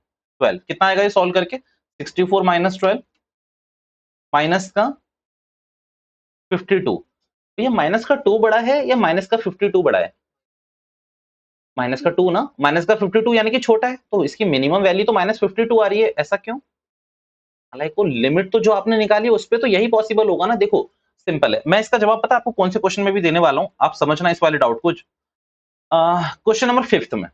12। कितना आएगा ये सॉल्व करके, 64 माइनस 12 माइनस का 52। तो ये माइनस का 2 बड़ा है या माइनस का 52 बड़ा है? माइनस का 2 ना, माइनस का 52 यानी कि छोटा है, तो इसकी मिनिमम वैल्यू तो -52 आ रही है, ऐसा क्यों? हालांकि वो लिमिट तो जो आपने निकाली है उस पे तो यही पॉसिबल होगा ना। देखो सिंपल है, मैं इसका जवाब पता है आपको कौन से क्वेश्चन में भी देने वाला हूं, आप समझना इस वाले डाउट को। क्वेश्चन नंबर 5 में,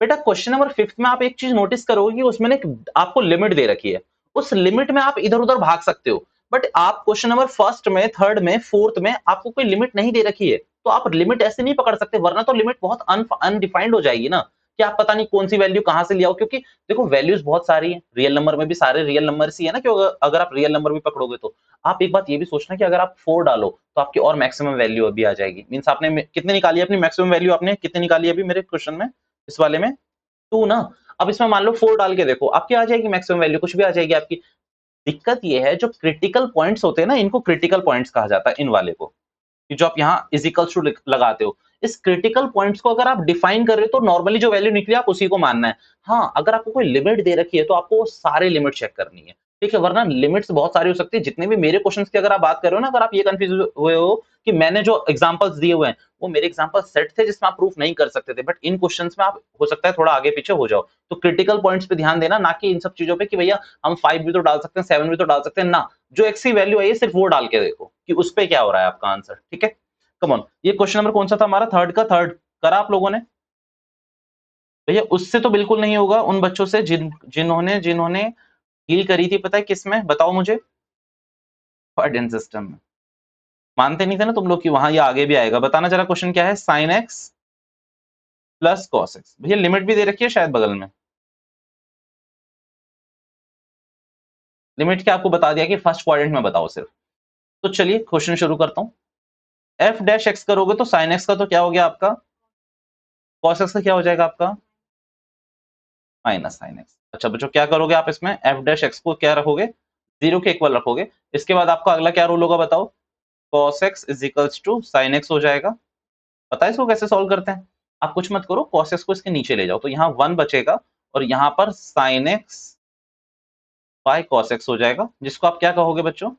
बेटा क्वेश्चन नंबर 5 में आप एक चीज नोटिस करोगे कि उसमें एक आपको लिमिट दे रखी है, उस लिमिट में आप इधर उधर भाग सकते हो। बट आप क्वेश्चन नंबर फर्स्ट में, थर्ड में, फोर्थ में आपको कोई लिमिट नहीं दे रखी है, तो आप लिमिट ऐसे नहीं पकड़ सकते, वरना तो लिमिट बहुत अनडिफाइंड हो जाएगी ना, कि आप पता नहीं कौन सी वैल्यू कहां से ले आओ। क्योंकि देखो वैल्यूज बहुत सारी हैं, रियल नंबर में भी सारे रियल नंबर ही है ना, क्योंकि अगर आप रियल नंबर भी पकड़ोगे तो आप एक बात ये भी सोचना कि अगर आप 4 डालो तो आपकी और मैक्सिमम वैल्यू अभी आ जाएगी। मींस आपने कितने निकाली, अपनी मैक्सिमम वैल्यू आपने कितनी निकाली अभी मेरे क्वेश्चन में, इस वाले में 2 ना। अब इसमें मान लो 4 डाल के देखो, आपकी आ जाएगी मैक्सिमम वैल्यू, कुछ भी आ जाएगी आपकी। दिक्कत ये है, जो क्रिटिकल पॉइंट्स होते हैं ना, इनको क्रिटिकल पॉइंट्स कहा जाता है इन वाले को, कि जो आप यहाँ इज इक्वल्स टू लगाते हो, इस क्रिटिकल पॉइंट्स को अगर आप डिफाइन कर रहे हो तो नॉर्मली जो वैल्यू निकली आप उसी को मानना है। हाँ, अगर आपको कोई लिमिट दे रखी है तो आपको वो सारे लिमिट चेक करनी है। ठीक है, वरना लिमिट्स बहुत सारी हो सकती है। जितने भी मेरे क्वेश्चंस की अगर आप बात कर रहे हो ना, अगर आप ये कंफ्यूज हुए हो कि मैंने जो एग्जांपल्स दिए हुए हैं वो मेरे एग्जांपल सेट थे जिसमें आप प्रूफ नहीं कर सकते थे, बट इन क्वेश्चंस में आप हो सकता है थोड़ा आगे पीछे हो जाओ। तो क्रिटिकल पॉइंट्स पे ध्यान देना, ना कि इन सब चीजों पे कि भैया हम 5 भी तो डाल सकते हैं, 7 भी तो डाल सकते हैं ना। जो एक्स की वैल्यू आई है सिर्फ वो डाल के देखो कि उस पे क्या हो रहा है आपका आंसर। ठीक है, कम ऑन। ये क्वेश्चन नंबर कौन सा था हमारा, थर्ड का थर्ड करा आप लोगों ने? भैया उससे तो बिल्कुल नहीं होगा, उन बच्चों से जिन्होंने जिन्होंने डील करी थी पता है किसमें, बताओ मुझे, कोऑर्डिनेट सिस्टम में। मानते नहीं थे ना तुम लोग कि वहां ये आगे भी आएगा। बताना जरा क्वेश्चन क्या है, sine x plus cos x. भैया लिमिट भी दे रखी है शायद बगल में, लिमिट क्या आपको बता दिया कि फर्स्ट क्वाड्रेंट में बताओ सिर्फ। तो चलिए क्वेश्चन शुरू करता हूं। एफ डैश एक्स करोगे तो साइन एक्स का तो क्या हो गया आपका, कॉस एक्स का क्या हो जाएगा आपका, माइनस साइन एक्स। अच्छा बच्चों क्या करोगे आप इसमें एफ डैश एक्स को क्या रखोगे, 0 के इक्वल रखोगे। इसके बाद आपका अगला क्या रूल होगा बताओ, cos x is equals to sine X हो जाएगा। पता है इसको कैसे सॉल्व करते हैं, आप कुछ मत करो, cos x को इसके नीचे ले जाओ तो यहाँ 1 बचेगा और यहाँ पर sine X by cos x हो जाएगा, जिसको आप क्या कहोगे बच्चों,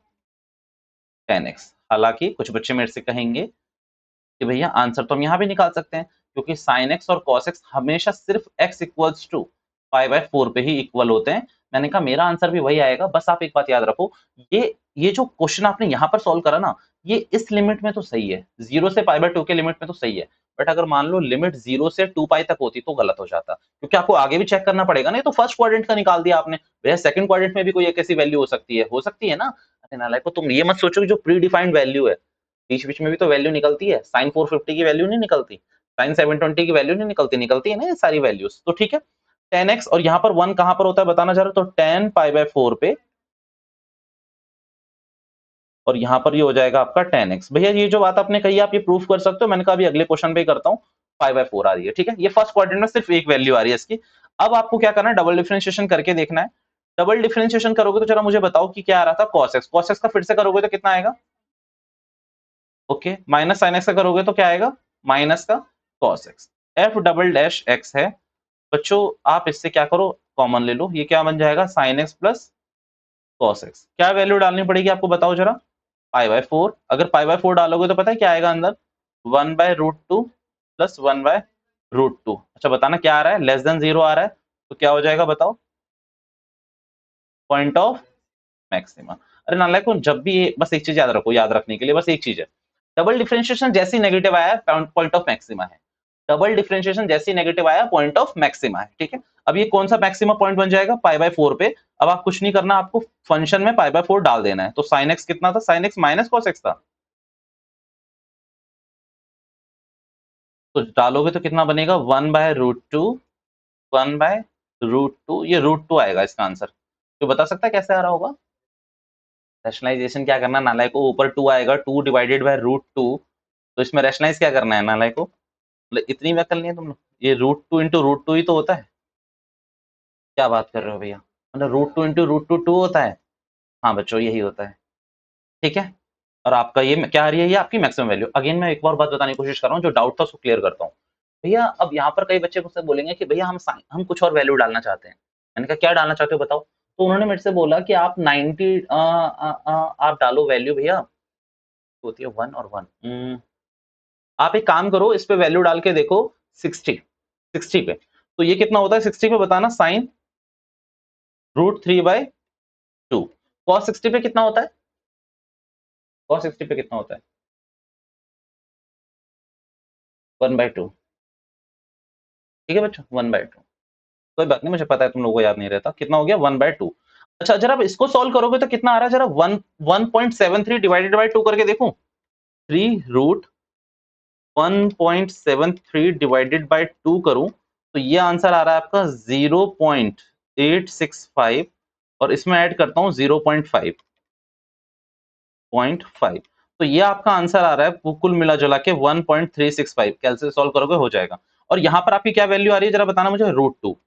tan x। हालांकि कुछ बच्चे मेरे से कहेंगे कि भैया आंसर तो हम यहाँ भी निकाल सकते हैं, क्योंकि साइन एक्स और cos x हमेशा सिर्फ x equals to pi by 4 पे ही इक्वल होते हैं। मैंने कहा मेरा आंसर भी वही आएगा, बस आप एक बात याद रखो, ये जो क्वेश्चन आपने यहाँ पर सॉल्व करा ना, ये इस लिमिट में तो सही है, 0 से पाई बाय 2 के लिमिट में तो सही है, बट अगर मान लो लिमिट 0 से 2 पाई तक होती तो गलत हो जाता, क्योंकि आपको आगे भी चेक करना पड़ेगा ना। ये तो फर्स्ट क्वाड्रेंट का निकाल दिया आपने, भैया सेकंड क्वाड्रेंट में भी कोई एक ऐसी वैल्यू हो सकती है ना। अरे नालायक को, तुम ये मत सोचो कि जो प्री डिफाइंड वैल्यू है, बीच बीच में भी तो वैल्यू निकलती है, साइन 450 की वैल्यू नहीं निकलती, साइन 720 की वैल्यू नहीं निकलती, निकलती है ना ये सारी वैल्यूज। तो ठीक है, tan x और यहाँ पर 1 कहां पर होता है बताना चाह रहे हो, तो tan पाई बाय 4 पे, और यहाँ पर ये हो जाएगा आपका tan x। भैया ये जो बात आपने कही आप ये प्रूफ कर सकते हो, मैंने कहा अभी अगले क्वेश्चन पे ही करता हूँ। पाई बाय 4 आ रही है, ठीक है, ये फर्स्ट क्वाड्रेंट में सिर्फ एक वैल्यू आ रही है इसकी। अब आपको क्या करना है, डबल डिफरेंशिएशन करके देखना है। डबल डिफरेंशिएशन करोगे तो जरा मुझे बताओ कि क्या आ रहा था, cos x का फिर से करोगे तो कितना आएगा, ओके, माइनस साइन एक्स का करोगे तो क्या आएगा, माइनस का cos x। F double dash x है बच्चों, आप इससे क्या करो, कॉमन ले लो, ये क्या बन जाएगा, sine x plus cos x। क्या वैल्यू डालनी पड़ेगी आपको बताओ जरा, पाई बाय 4। अगर पाई बाय 4 डालोगे तो पता है क्या आएगा अंदर, 1 by root two plus 1 by root two. अच्छा बताना क्या आ रहा है, लेस देन 0 आ रहा है तो क्या हो जाएगा बताओ, पॉइंट ऑफ मैक्सिमा। अरे नालायक को, जब भी बस एक चीज याद रखो, याद रखने के लिए बस एक चीज है, डबल डिफरेंशिएशन जैसी नेगेटिव आया पॉइंट ऑफ मैक्सिमा है, डबल डिफरेंशिएशन जैसी नेगेटिव आया पॉइंट ऑफ मैक्सिमा है, ठीक है। अब ये कौन सा मैक्सिमा पॉइंट बन जाएगा, पाई बाय 4 पे। अब आप कुछ नहीं करना, आपको फंक्शन में पाई बाय 4 डाल देना है, तो साइन एक्स कितना था, sine X minus cos X था, तो डालोगे तो कितना बनेगा, 1 by root two, 1 by root two, ये रूट टू आएगा इसका आंसर। तो बता सकता है कैसे आ रहा होगा, रैशनलाइजेशन क्या करना नालायक को, ऊपर 2 आएगा, 2 डिवाइडेड बाय रूट टू, तो इसमें रैशनलाइज क्या करना है नालायक को, मतलब इतनी वैकल नहीं है तुम लोग, ये root two into root two ही तो होता है, क्या बात कर रहे हो भैया, मतलब root two into root two two होता है, हाँ बच्चों यही होता है, ठीक है। और आपका ये क्या आ रही है, ये आपकी मैक्सिमम वैल्यू। अगेन मैं एक और बात बताने की कोशिश कर रहा हूँ, जो डाउट था उसको क्लियर करता हूँ। भैया अब यहाँ पर कई बच्चे मुझसे बोलेंगे कि भैया हम कुछ और वैल्यू डालना चाहते हैं। मैंने कहा क्या डालना चाहते हो बताओ, तो उन्होंने मेरे से बोला कि आप 90 आप डालो वैल्यू भैया, होती है 1 और 1। आप एक काम करो, इस पे वैल्यू डाल के देखो, 60, 60 पे, तो ये कितना होता है 60 पे बताना, साइन रूट 3 बाय 2। कॉस 60 पे कितना होता है, कॉस 60 पे कितना होता है, 1 बाय 2, ठीक है बच्चों, 1 बाय 2। कोई बात नहीं, मुझे पता है तुम लोगों को याद नहीं रहता, कितना हो गया 1 बाय 2। अच्छा जरा अब इसको सॉल्व करोगे तो कितना आ रहा है, जरा 1.73 डिवाइडेड बाय 2 करके देखूं, 3 रूट 1.73 डिवाइडेड बाय 2 करूं तो ये आंसर आ रहा है आपका 0.865, और इसमें ऐड करता हूं 0.5, तो ये आपका आंसर आ रहा है कुल मिला जुला के 1.365, कैलकुलेट सॉल्व करोगे हो जाएगा। और यहाँ पर आपकी क्या वैल्यू आ रही है जरा बताना मुझे, रूट टू,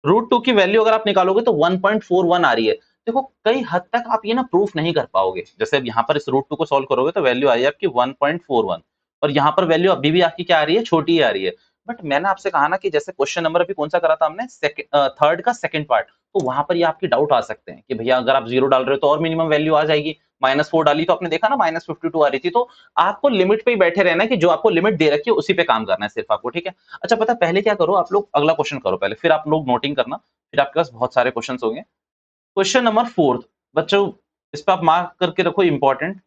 रूट टू की वैल्यू अगर आप निकालोगे तो 1.41 आ रही है। देखो कई हद तक आप ये ना प्रूफ नहीं कर पाओगे, जैसे अब यहाँ पर इस रूट टू को सॉल्व करोगे तो वैल्यू आई है आपकी 1.41, और यहाँ पर वैल्यू अभी भी आपकी क्या आ रही है, छोटी ही आ रही है। बट मैंने आपसे कहा ना कि जैसे क्वेश्चन नंबर अभी कौन सा करा था हमने, थर्ड का सेकंड पार्ट, तो वहां पर ये आपकी डाउट आ सकते हैं कि भैया अगर आप 0 डाल रहे हो तो और मिनिमम वैल्यू आ जाएगी, -4 डाली तो आपने देखा ना -52 आ रही थी। तो आपको लिमिट पे ही बैठे रहना है, कि जो आपको लिमिट दे रखी है उसी पे काम करना है सिर्फ आपको, ठीक है। अच्छा पता है पहले क्या करो आप लोग, अगला क्वेश्चन करो पहले, फिर आप लोग नोटिंग करना, फिर आपके पास बहुत सारे क्वेश्चन होंगे। क्वेश्चन नंबर 4 बच्चों, इस पे आप मार्क करके रखो, important.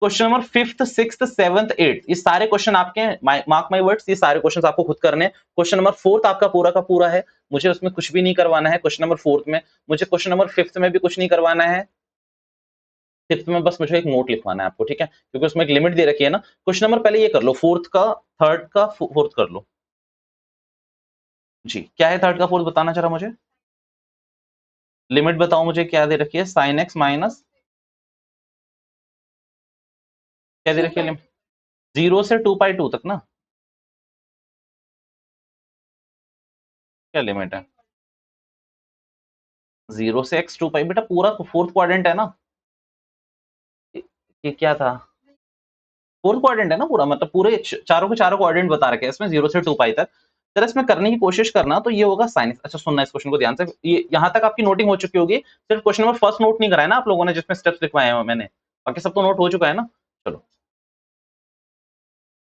Question number 5th 6th 7th 8th, ये सारे क्वेश्चन आपके, मार्क माय वर्ड्स, ये सारे क्वेश्चन आपको खुद करने हैं। क्वेश्चन नंबर 4th आपका पूरा का पूरा है, मुझे उसमें कुछ भी नहीं करवाना है। क्वेश्चन नंबर 4th में मुझे, क्वेश्चन नंबर 5th में भी कुछ नहीं करवाना है, 5th में बस मुझे एक नोट लिखवाना है आपको, ठीक है, क्योंकि उसमें एक लिमिट दे रखी है ना। क्वेश्चन नंबर पहले ये कर लो, 4th का, 3rd का 4th कर लो जी। क्या है 3rd का 4th बताना जरा मुझे, लिमिट बताओ मुझे क्या दे रखी है, साइन एक्स माइनस, क्या दे रखी है लिमिट, 0 से 2 पाई 2 तक ना, क्या लिमिट है, 0 से x 2 पाई, बेटा पूरा फोर्थ क्वाड्रेंट है ना, ये क्या था, फोर्थ क्वाड्रेंट है ना पूरा, मतलब पूरे चारों के चारों क्वाड्रेंट बता रखे हैं इसमें 0 से 2 पाई तक। जरा इसमें करने की कोशिश करना, तो ये होगा sin x। अच्छा सुनना इस क्वेश्चन को ध्यान से, ये यहाँ तक आपकी नोटिंग हो चुकी होगी, सिर्फ क्वेश्चन नंबर फर्स्ट नोट नहीं कराया ना आप लोगों ने जिसमें स्टेप्स लिखवाए हैं मैंने, बाकी सब तो नोट हो चुका है ना। चलो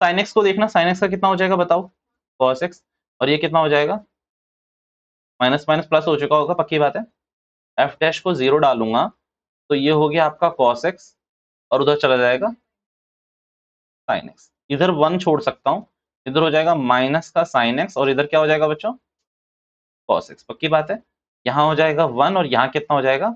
sin x को देखना, sin x का कितना हो जाएगा बताओ, cos x, और ये कितना हो जाएगा, माइनस माइनस प्लस हो चुका होगा पक्की बात है। f डैश को 0 डालूंगा तो ये हो गया आपका cos x, और उधर चला जाएगा sin x, इधर 1 छोड़ सकता हूं, इधर हो जाएगा माइनस का sin x, और इधर क्या हो जाएगा बच्चों, cos x, पक्की बात है। यहाँ हो जाएगा 1, और यहाँ कितना हो जाएगा,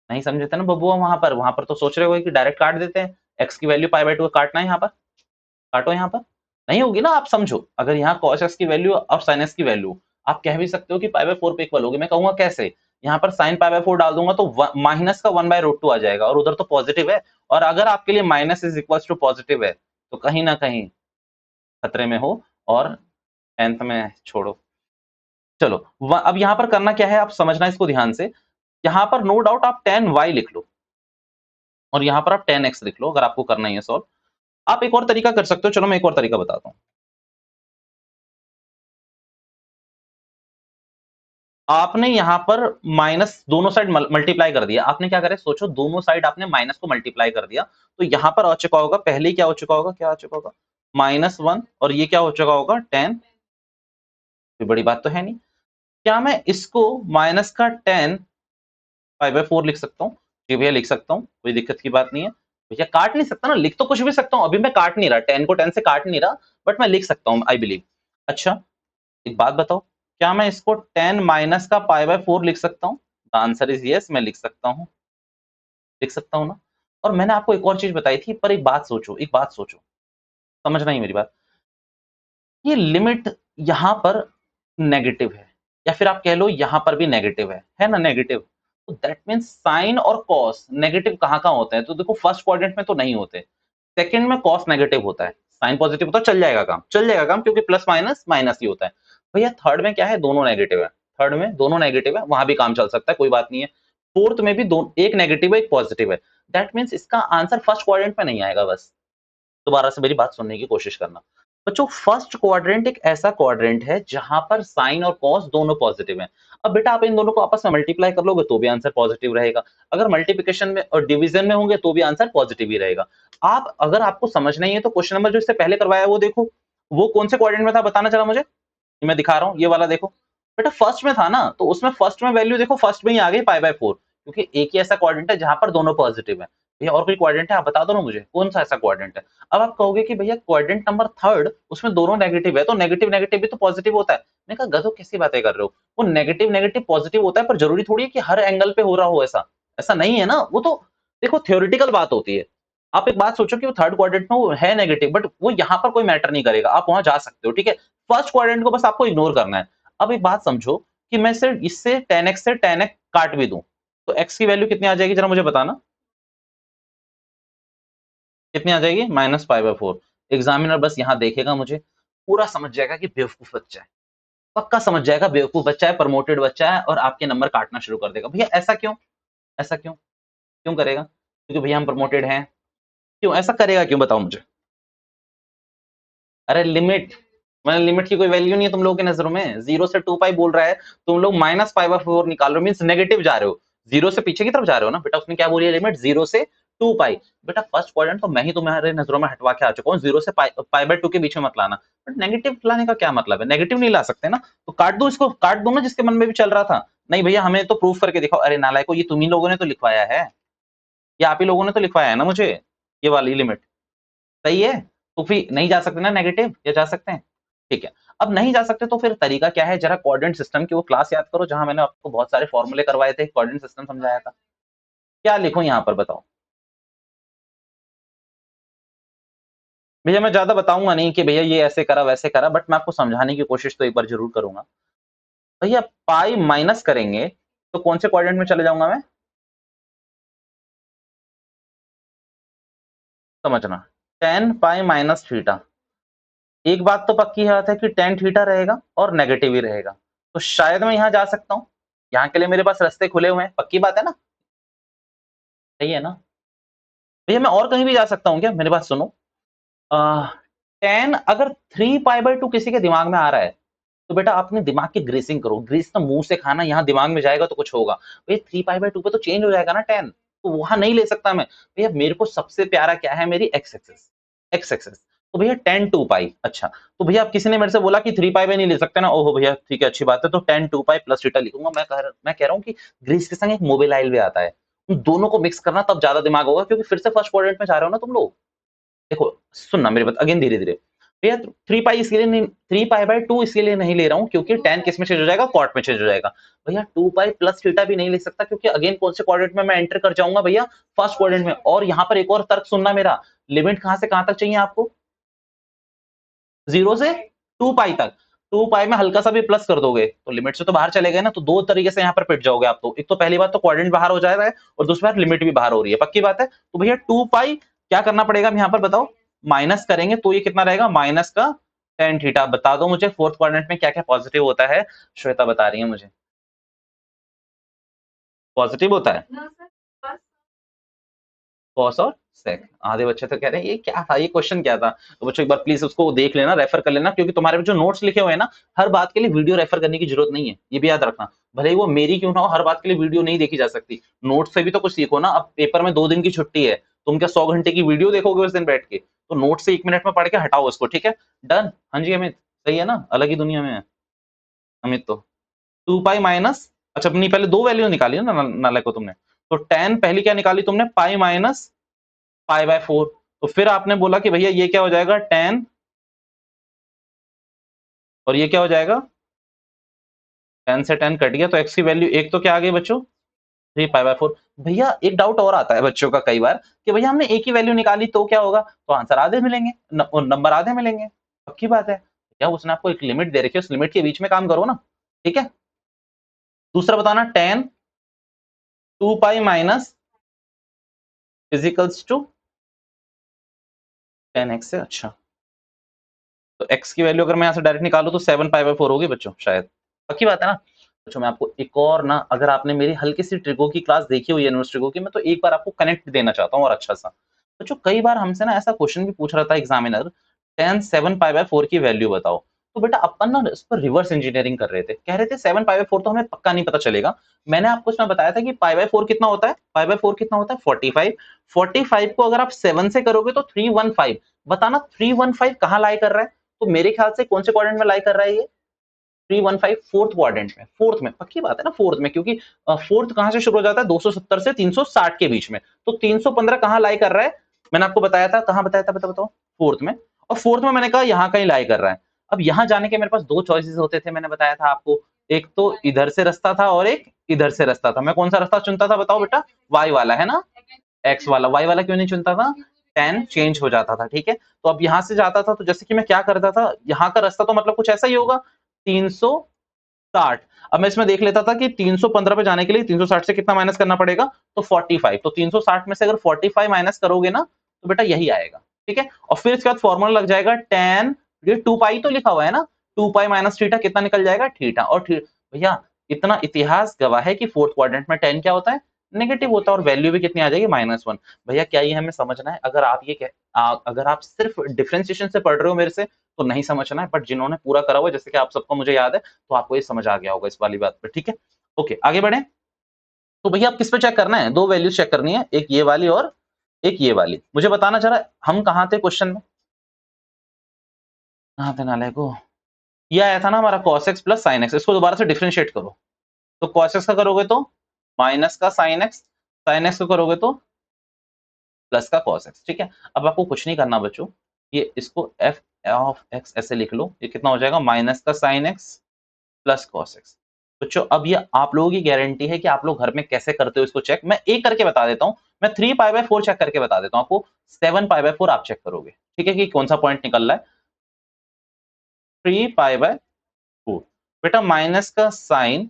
नहीं समझे थे ना बबुआ, वहां पर तो सोच रहे हो कि डायरेक्ट काट देते हैं, x की वैल्यू π/2 काटना है, यहाँ पर काटो, यहाँ पर नहीं होगी ना, आप समझो, अगर यहाँ cos x की वैल्यू और sin x की वैल्यू, आप कह भी सकते हो कि π/4 पे इक्वल होगी, मैं कहूंगा कैसे, यहाँ पर sin π/4 डाल दूंगा तो माइनस का 1/√2 आ जाएगा, और उधर तो पॉजिटिव है, और अगर आपके लिए minus is equal to positive है तो कहीं ना कहीं खतरे में हो, और 10th में छोड़ो। चलो अब यहाँ पर करना क्या है, आप समझना इसको ध्यान से, यहाँ पर नो डाउट आप tan y लिख लो, और यहाँ पर आप tan x लिख लो, अगर आपको करना ही है सॉल्व। आप एक और तरीका कर सकते हो, चलो मैं एक और तरीका बताता हूँ। आपने यहाँ पर माइनस दोनों साइड मल्टीप्लाई कर दिया, आपने क्या करे सोचो, दोनों साइड आपने माइनस को मल्टीप्लाई कर दिया, तो यहाँ पर आ चुका होगा, पहले क्या हो चुका होगा, क्या आ चुका होगा, -1, और ये क्या हो चुका होगा 10, कोई बड़ी बात तो है नहीं। क्या मैं इसको माइनस का 10 π/4 लिख सकता हूँ, जी भैया लिख सकता हूँ, कोई दिक्कत की बात नहीं है भैया, काट नहीं सकता ना, लिख तो कुछ भी सकता हूँ, अभी मैं काट नहीं रहा, 10 को 10 से काट नहीं रहा, बट मैं लिख सकता हूँ आई बिलीव। अच्छा एक बात बताओ, क्या मैं इसको 10 माइनस का π/4 लिख सकता हूँ, द आंसर इज यस, मैं लिख सकता हूँ, लिख सकता हूँ ना। और मैंने आपको एक और चीज बताई थी, पर एक बात सोचो, एक बात सोचो, समझना ही मेरी बात, ये लिमिट यहाँ पर नेगेटिव है, या फिर आप कह लो यहाँ पर भी नेगेटिव है ना, नेगेटिव, तो दैट मीन्स साइन और कॉस नेगेटिव कहाँ कहाँ होते हैं, तो देखो फर्स्ट क्वाड्रेंट में तो नहीं होते, सेकंड में कॉस नेगेटिव होता है, साइन पॉजिटिव होता है, चल जाएगा काम, चल जाएगा काम, क्योंकि प्लस माइनस माइनस ही होता है। भैया थर्ड में क्या है, दोनों नेगेटिव है, थर्ड में दोनों नेगेटिव है, वहां भी काम चल सकता है, कोई बात नहीं है। फोर्थ में भी दो, एक नेगेटिव है एक पॉजिटिव है, दैट मीन्स इसका आंसर फर्स्ट क्वाड्रेंट में नहीं आएगा। बस दोबारा से मेरी बात सुनने की कोशिश करना बच्चों, फर्स्ट क्वाड्रेंट एक ऐसा क्वाड्रेंट है जहां पर साइन और कॉस दोनों पॉजिटिव हैं। अब बेटा आप इन दोनों को आपस में मल्टीप्लाई कर लोगे तो भी आंसर पॉजिटिव रहेगा, अगर मल्टीप्लिकेशन में और डिवीजन में होंगे तो भी आंसर पॉजिटिव ही रहेगा। आप अगर आपको समझना ही है तो क्वेश्चन नंबर जो इससे पहले करवाया है वो देखो, वो कौन से क्वाड्रेंट में था बताना चला मुझे, मैं दिखा रहा हूँ, ये वाला देखो बेटा, फर्स्ट में था ना, तो उसमें फर्स्ट में वैल्यू देखो, फर्स्ट में ही आ गई π/4, क्योंकि एक ही ऐसा क्वाड्रेंट है जहां पर दोनों पॉजिटिव है। भैया और कोई क्वाड्रेंट है, आप बता दो ना मुझे कौन सा ऐसा क्वाड्रेंट है। अब आप कहोगे कि भैया क्वाड्रेंट नंबर थर्ड, उसमें दोनों नेगेटिव है, तो नेगेटिव नेगेटिव भी तो पॉजिटिव होता है। मैंने कहा गधो कैसी बातें कर रहे हो, वो नेगेटिव नेगेटिव पॉजिटिव होता है, पर जरूरी थोड़ी है कि हर एंगल पे हो रहा हो, ऐसा ऐसा नहीं है ना, वो तो देखो थ्योरेटिकल बात होती है। आप एक बात सोचो कि वो थर्ड क्वाड्रेंट में वो है नेगेटिव, बट वो यहाँ पर कोई मैटर नहीं करेगा, आप वहां जा सकते हो, ठीक है। फर्स्ट क्वाड्रेंट को बस आपको इग्नोर करना है। अब एक बात समझो कि मैं सिर्फ इससे 10x से 10x काट भी दूं तो x की वैल्यू कितनी आ जाएगी, जरा मुझे बताना कितनी आ जाएगी, -π/4। एग्जामिनर बस यहाँ देखेगा मुझे, पूरा समझ जाएगा कि बेवकूफ बच्चा है, पक्का समझ जाएगा बेवकूफ बच्चा है, प्रमोटेड बच्चा है, और आपके नंबर काटना शुरू कर देगा। भैया ऐसा क्यों, ऐसा क्यों, क्यों करेगा, क्योंकि भैया हम प्रमोटेड हैं, क्यों ऐसा करेगा, क्यों बताओ मुझे। अरे लिमिट, मैंने लिमिट की कोई वैल्यू नहीं है तुम लोगों की नजरों में, 0 से 2 पाई बोल रहा है, तुम लोग -π/4 निकाल रहे हो, मींस नेगेटिव जा रहे हो, 0 से पीछे की तरफ जा रहे हो ना बेटा। उसने क्या बोली है लिमिट, 0 से 2 पाई। बेटा फर्स्ट क्वाड्रेंट तो मैं ही तुम्हारे नजरों में हटवा के आ चुका हूँ, 0 से π/2 के बीच में मत लाना, बट नेगेटिव लाने का क्या मतलब है, नेगेटिव नहीं ला सकते ना, तो काट दो इसको, काट दो ना, जिसके मन में भी चल रहा था। नहीं भैया हमें तो प्रूफ करके दिखाओ, अरे नालायको ये तुम ही लोगों ने तो लिखवाया है, ये आप ही लोगों ने तो लिखवाया है ना मुझे, ये वाली लिमिट सही है, तो फिर नहीं जा सकते ना नेगेटिव, या जा सकते हैं, ठीक है। अब नहीं जा सकते तो फिर तरीका क्या है, जरा कोऑर्डिनेट सिस्टम की वो क्लास याद करो जहां मैंने आपको बहुत सारे फॉर्मूले करवाए थे, कोऑर्डिनेट सिस्टम समझाया था। क्या लिखूं यहाँ पर बताओ भैया, मैं ज्यादा बताऊंगा नहीं कि भैया ये ऐसे करा वैसे करा, बट मैं आपको समझाने की कोशिश तो एक बार जरूर करूंगा। भैया पाई माइनस करेंगे तो कौन से क्वाड्रेंट में चले जाऊंगा मैं, समझना, tan पाई माइनस थीटा, एक बात तो पक्की बात है कि tan थीटा रहेगा और नेगेटिव ही रहेगा, तो शायद मैं यहां जा सकता हूं, यहाँ के लिए मेरे पास रास्ते खुले हुए हैं, पक्की बात है ना, सही है ना भैया। मैं और कहीं भी जा सकता हूँ क्या, मेरे पास सुनो, 10 अगर 3 पाई/2 किसी के दिमाग में आ रहा है तो बेटा अपने दिमाग की ग्रीसिंग करो। ग्रीस तो मुंह से खाना, यहाँ दिमाग में जाएगा तो कुछ होगा भैया। 3 पाई/2 पे तो चेंज हो जाएगा ना 10, तो वहां नहीं ले सकता मैं भैया। मेरे को सबसे प्यारा क्या है, मेरी एक्स एक्सेस, एक्स एक्सेस। तो भैया 10 2 पाई, अच्छा तो भैया अब किसी ने मेरे से बोला कि 3 पाई में नहीं ले सकते ना, ओहो भैया ठीक है अच्छी बात है, तो 10 2 पाई प्लस थीटा लिखूंगा। मैं कह रहा हूँ कि ग्रीस के संग एक मोबाइल भी आता है, उन दोनों को मिक्स करना तब ज्यादा दिमाग होगा, क्योंकि फिर से फर्स्ट क्वाड्रेंट में जा रहे हो ना तुम लोग। देखो सुनना मेरी बात अगेन धीरे धीरे भैया। 3 पाई इसके लिए नहीं, 3 पाई/2 इसके लिए नहीं ले रहा हूँ क्योंकि 10 किस में चेंज हो जाएगा, कॉट में चेंज हो जाएगा भैया। 2 पाई प्लस थीटा भी नहीं ले सकता क्योंकि अगेन कौन से क्वाड्रेंट में मैं एंटर कर जाऊंगा भैया, फर्स्ट क्वाड्रेंट में। और यहाँ पर एक और तर्क सुनना मेरा, लिमिट कहां से कहां तक चाहिए आपको, 0 से 2 पाई तक। 2 पाई में हल्का सा भी प्लस कर दोगे तो लिमिट से तो बाहर चले गए ना, तो दो तरीके से यहाँ पर पिट जाओगे आप। तो एक तो पहली बात तो क्वाड्रेंट बाहर हो जाएगा और दूसरी बात लिमिट भी बाहर हो रही है, पक्की बात है। तो भैया 2 पाई क्या करना पड़ेगा यहाँ पर बताओ, माइनस करेंगे तो ये कितना रहेगा, माइनस का टेन थीटा। बता दो मुझे फोर्थ क्वाड्रेंट में क्या क्या पॉजिटिव होता है, श्वेता बता रही है मुझे। पॉजिटिव होता है कॉस और सेक। आधे बच्चे तो कह रहे हैं ये क्या था, ये क्वेश्चन क्या था। तो बच्चों एक बार प्लीज उसको देख लेना, रेफर कर लेना, क्योंकि तुम्हारे जो नोट्स लिखे हुए हैं ना, हर बात के लिए वीडियो रेफर करने की जरूरत नहीं है, ये भी याद रखना। भले ही वो मेरी क्यों ना हो, हर बात के लिए वीडियो नहीं देखी जा सकती। नोट से भी तो कुछ सीखो ना। अब पेपर में 2 दिन की छुट्टी है, तुम क्या 100 घंटे की वीडियो देखोगे उस दिन बैठ के, तो नोट से 1 मिनट में पढ़ के हटाओ उसको, ठीक है। डन, हाँ जी अमित, सही है ना, अलग ही दुनिया में है अमित तो। 2 पाई माइनस, अच्छा अपनी पहले दो वैल्यू निकाली ना नाले को तुमने। तो टेन पहली क्या निकाली तुमने, पाई माइनस पाई/4। तो फिर आपने बोला कि भैया ये क्या हो जाएगा 10, और ये क्या हो जाएगा 10 से 10 कट गया, तो x की वैल्यू एक तो क्या आ गई बच्चों, 3 पाई/4। भैया एक डाउट और आता है बच्चों का कई बार कि भैया हमने एक ही वैल्यू निकाली तो क्या होगा, तो आंसर आधे मिलेंगे, नंबर आधे मिलेंगे, पक्की बात है। क्या उसने आपको एक लिमिट दे रखी है, उस लिमिट के बीच में काम करो ना, ठीक है। दूसरा बताना, 10 2 pi minus physicals to 10x से, अच्छा तो x की वैल्यू अगर मैं यहाँ से डायरेक्ट निकालू तो 7 पाई/4 होगी बच्चों शायद, पक्की बात है ना। बच्चों मैं आपको एक और ना, अगर आपने मेरी हल्की सी ट्रिगो की क्लास देखी हुई है, इनवर्स ट्रिगो की, मैं तो एक बार आपको कनेक्ट देना चाहता हूँ और अच्छा सा। बच्चों कई बार हमसे ना ऐसा क्वेश्चन भी पूछ रहा था एग्जामिनर, 7 पाई/4 की वैल्यू बताओ। तो बेटा अपन ना इस पर रिवर्स इंजीनियरिंग कर रहे थे, कह रहे थे 7 पाई/4 तो हमें पक्का नहीं पता चलेगा। मैंने आपको इसमें बताया था कि पाई/4 कितना होता है, पाई/4 कितना होता है 45। 45 को अगर आप 7 से करोगे तो 315। बताना 315 कहाँ लाई कर रहा है, तो मेरे ख्याल से कौन से क्वाड्रेंट में लाई कर रहा है ये, 315 फोर्थ क्वाड्रेंट में, फोर्थ में, पक्की बात है ना, फोर्थ में, क्योंकि फोर्थ कहां से शुरू हो जाता है, 270 से 360 के बीच में। तो 315 कहां लाई कर रहा है, मैंने आपको बताया था, कहां बताया था बताओ, फोर्थ में। और फोर्थ में मैंने कहा यहां कहीं लाई कर रहा है। अब यहां जाने के मेरे पास दो चॉइसेस होते थे, मैंने बताया था आपको, एक तो इधर से रास्ता था और एक इधर से रास्ता था। मैं कौन सा रास्ता चुनता था बताओ बेटा, वाई वाला है ना, एक्स वाला। वाई वाला क्यों नहीं चुनता था, 10 चेंज हो जाता था, ठीक है। तो अब यहां से जाता था तो जैसे कि मैं क्या करता था, यहाँ का रास्ता तो मतलब कुछ ऐसा ही होगा, 360। अब मैं इसमें देख लेता था कि 315 पे जाने के लिए 360 से कितना माइनस करना पड़ेगा, तो 45। तो 360 में से अगर 45 माइनस करोगे ना तो बेटा यही आएगा, ठीक है। और फिर इसके बाद फॉर्मूला लग जाएगा टेन, ये 2 पाई तो लिखा हुआ है ना, 2 पाई माइनस थीटा कितना निकल जाएगा, थीटा। और भैया इतना इतिहास गवाह है कि फोर्थ क्वाड्रेंट में 10 क्या होता है, नेगेटिव होता है, और वैल्यू भी कितनी आ जाएगी, -1। भैया क्या ये हमें समझना है, अगर आप अगर आप सिर्फ डिफरेंशिएशन से पढ़ रहे हो मेरे से तो नहीं समझना है, बट जिन्होंने पूरा करा हुआ है जैसे कि आप सबको मुझे याद है, तो आपको ये समझ आ गया होगा इस वाली बात पे, ठीक है। ओके आगे बढ़े। तो भैया आप किस पे चेक करना है, दो वैल्यूज चेक करनी है, एक ये वाली और एक ये वाली। मुझे बताना जरा हम कहाँ थे क्वेश्चन में, कहाँ थे नाले को, ये आया था ना हमारा cos x plus sin x, इसको दोबारा से डिफरेंशिएट करो। तो cos x का करोगे तो माइनस का sin x को करोगे तो प्लस का cos x, ठीक है। अब आपको कुछ नहीं करना बच्चों, ये इसको f ऑफ x ऐसे लिख लो, ये कितना हो जाएगा, माइनस का sin x plus cos x। बच्चों अब ये आप लोगों की गारंटी है कि आप लोग घर में कैसे करते हो इसको चेक, मैं एक करके बता देता हूं। मैं 3 पाई/4 चेक करके बता देता हूं आपको, 7 पाई/4 आप चेक करोगे, ठीक है, कि कौन सा पॉइंट निकल रहा है। 3 पाई/4 बेटा, माइनस का साइन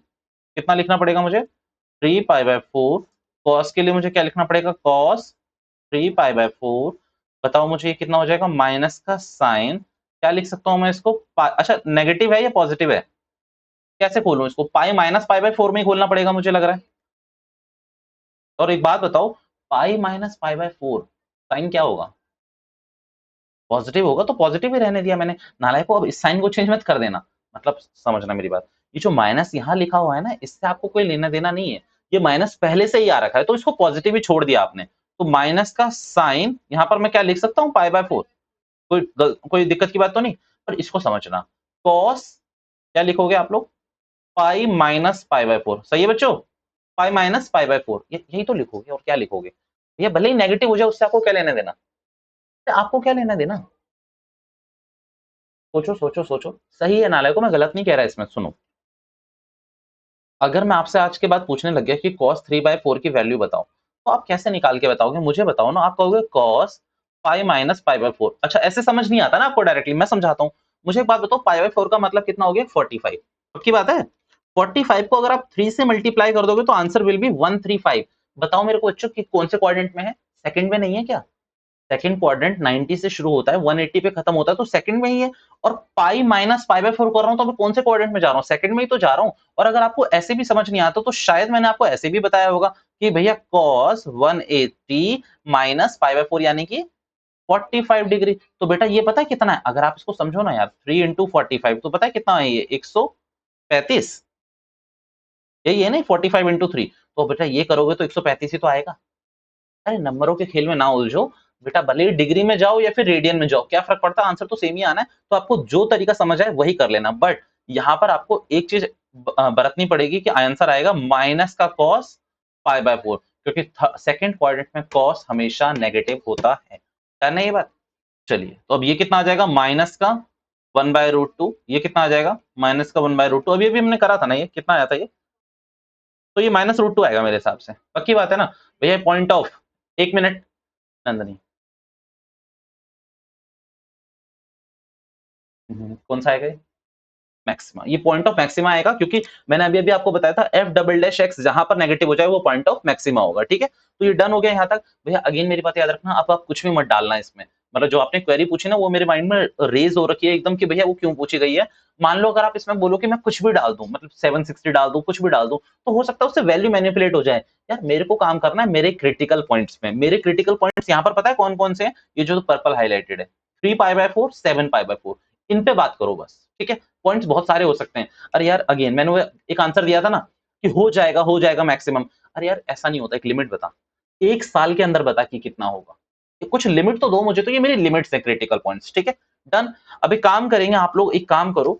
कितना लिखना पड़ेगा मुझे, 3 पाई/4। कॉस के लिए मुझे क्या लिखना पड़ेगा, कॉस 3 पाई/4। बताओ मुझे ये कितना हो जाएगा, माइनस का साइन क्या लिख सकता हूं मैं इसको, अच्छा नेगेटिव है या पॉजिटिव है, कैसे खोलूं इसको? पाई माइनस पाई बाय 4 में ही खोलना पड़ेगा मुझे लग रहा है। और एक बात बताओ, pi minus pi by 4 sine क्या होगा? पॉजिटिव होगा, तो पॉजिटिव ही रहने दिया मैंने। नालायक को अब इस साइन को चेंज मत कर देना, मतलब समझना मेरी बात। ये जो माइनस यहाँ लिखा हुआ है ना, इससे आपको कोई लेना देना नहीं है। ये माइनस पहले से ही आ रखा है, तो इसको पॉजिटिव ही छोड़ दिया आपने। तो माइनस का साइन यहाँ पर मैं क्या लिख सकता हूँ? पाई बाय 4। कोई दिक्कत की बात तो नहीं। पर इसको समझना, कॉस क्या लिखोगे आप लोग? पाई माइनस पाई बाय 4। सही है बच्चों? पाई माइनस पाई बाय 4, यही तो लिखोगे, और क्या लिखोगे? ये भले ही नेगेटिव हो जाए, उससे आपको क्या लेना देना? आपको क्या लेना देना? सोचो सोचो सोचो। सही है नालायकों, मैं गलत नहीं कह रहा इसमें। सुनो, अगर मैं आपसे आज के बाद पूछने लग गया कि cos 3/4 की वैल्यू बताओ, तो आप कैसे निकाल के बताओगे? मुझे बताओ ना। आप कहोगे cos pi minus pi by 4। अच्छा, ऐसे समझ नहीं आता ना आपको डायरेक्टली, मैं समझाता हूँ। मुझे एक बात बताओ, पाई बाय 4 का मतलब कितना हो गया? 45। पक्की बात है? 45 को अगर आप 3 से मल्टीप्लाई कर दोगे तो आंसर विल बी 135। बताओ मेरे को बच्चों कि कौन से क्वाड्रेंट में है? सेकंड में नहीं है क्या? सेकंड क्वाड्रेंट 90 से शुरू होता है, 180 पे खत्म होता है, तो सेकंड में ही है। और पाई माइनस पाई बाय 4 कर रहा हूं, तो अभी कौन से क्वाड्रेंट में जा रहा हूं? सेकंड में ही तो जा रहा हूं। और अगर आपको ऐसे भी समझ नहीं आता, तो शायद मैंने आपको ऐसे भी बताया होगा कि भैया cos 180 माइनस पाई बाय 4 यानी कि 45 डिग्री। तो बेटा ये पता है कितना है? अगर आप इसको समझो ना यार, 3 इंटू 45, तो पता है कितना है? ये 135। यही है ना 45 इंटू 3। तो बेटा ये करोगे तो 135 ही तो आएगा। अरे नंबरों के खेल में ना उलझो बेटा, भले ही डिग्री में जाओ या फिर रेडियन में जाओ, क्या फर्क पड़ता है? आंसर तो सेम ही आना है। तो आपको जो तरीका समझ आए वही कर लेना। बट यहाँ पर आपको एक चीज बरतनी पड़ेगी कि आंसर आएगा माइनस का cos पाई बाय 4, क्योंकि सेकंड क्वाड्रेंट में cos हमेशा नेगेटिव होता है। है ये बात? चलिए, तो अब ये कितना आ जाएगा? माइनस का 1/√2। ये कितना आ जाएगा? माइनस का 1/√2। अभी अभी हमने करा था ना, ये कितना आया था ये? तो ये -√2 आएगा मेरे हिसाब से। पक्की बात है ना भैया? पॉइंट ऑफ, एक मिनट नंदनी, कौन सा आएगा? मैक्सिमा। ये पॉइंट ऑफ मैक्सिमा आएगा, क्योंकि मैंने अभी अभी आपको बताया था एफ डबल डैश एक्स जहां पर नेगेटिव हो जाए वो पॉइंट ऑफ मैक्सिमा होगा। ठीक है, तो ये डन हो गया यहाँ तक। भैया अगेन मेरी बात याद रखना, आप कुछ भी मत डालना इसमें। मतलब जो आपने क्वेरी पूछी ना, वो मेरे माइंड में रेज हो रखी है एकदम कि भैया वो क्यों पूछी गई है। मान लो अगर आप इसमें बोलो कि मैं कुछ भी डाल दूं, मतलब 760 डाल दूं, कुछ भी डाल दूं, तो हो सकता है उससे वैल्यू मैनिपुलेट हो जाए। यार मेरे को काम करना है मेरे क्रिटिकल पॉइंट्स में। मेरे क्रिटिकल पॉइंट्स यहाँ पर पता है कौन कौन से हैं? ये जो पर्पल हाईलाइटेड है, 3π/4, 7π/4, इन पे बात करो बस। ठीक है, पॉइंट्स बहुत सारे हो सकते हैं। अरे यार अगेन मैंने वो एक आंसर दिया था ना कि हो जाएगा मैक्सिमम। अरे यार ऐसा नहीं होता, एक लिमिट बता, एक साल के अंदर बता कि कितना होगा। कुछ लिमिट तो दो मुझे, तो ये मेरी लिमिट्स है क्रिटिकल पॉइंट्स। ठीक है, डन। अभी काम करेंगे आप लोग, एक काम करो,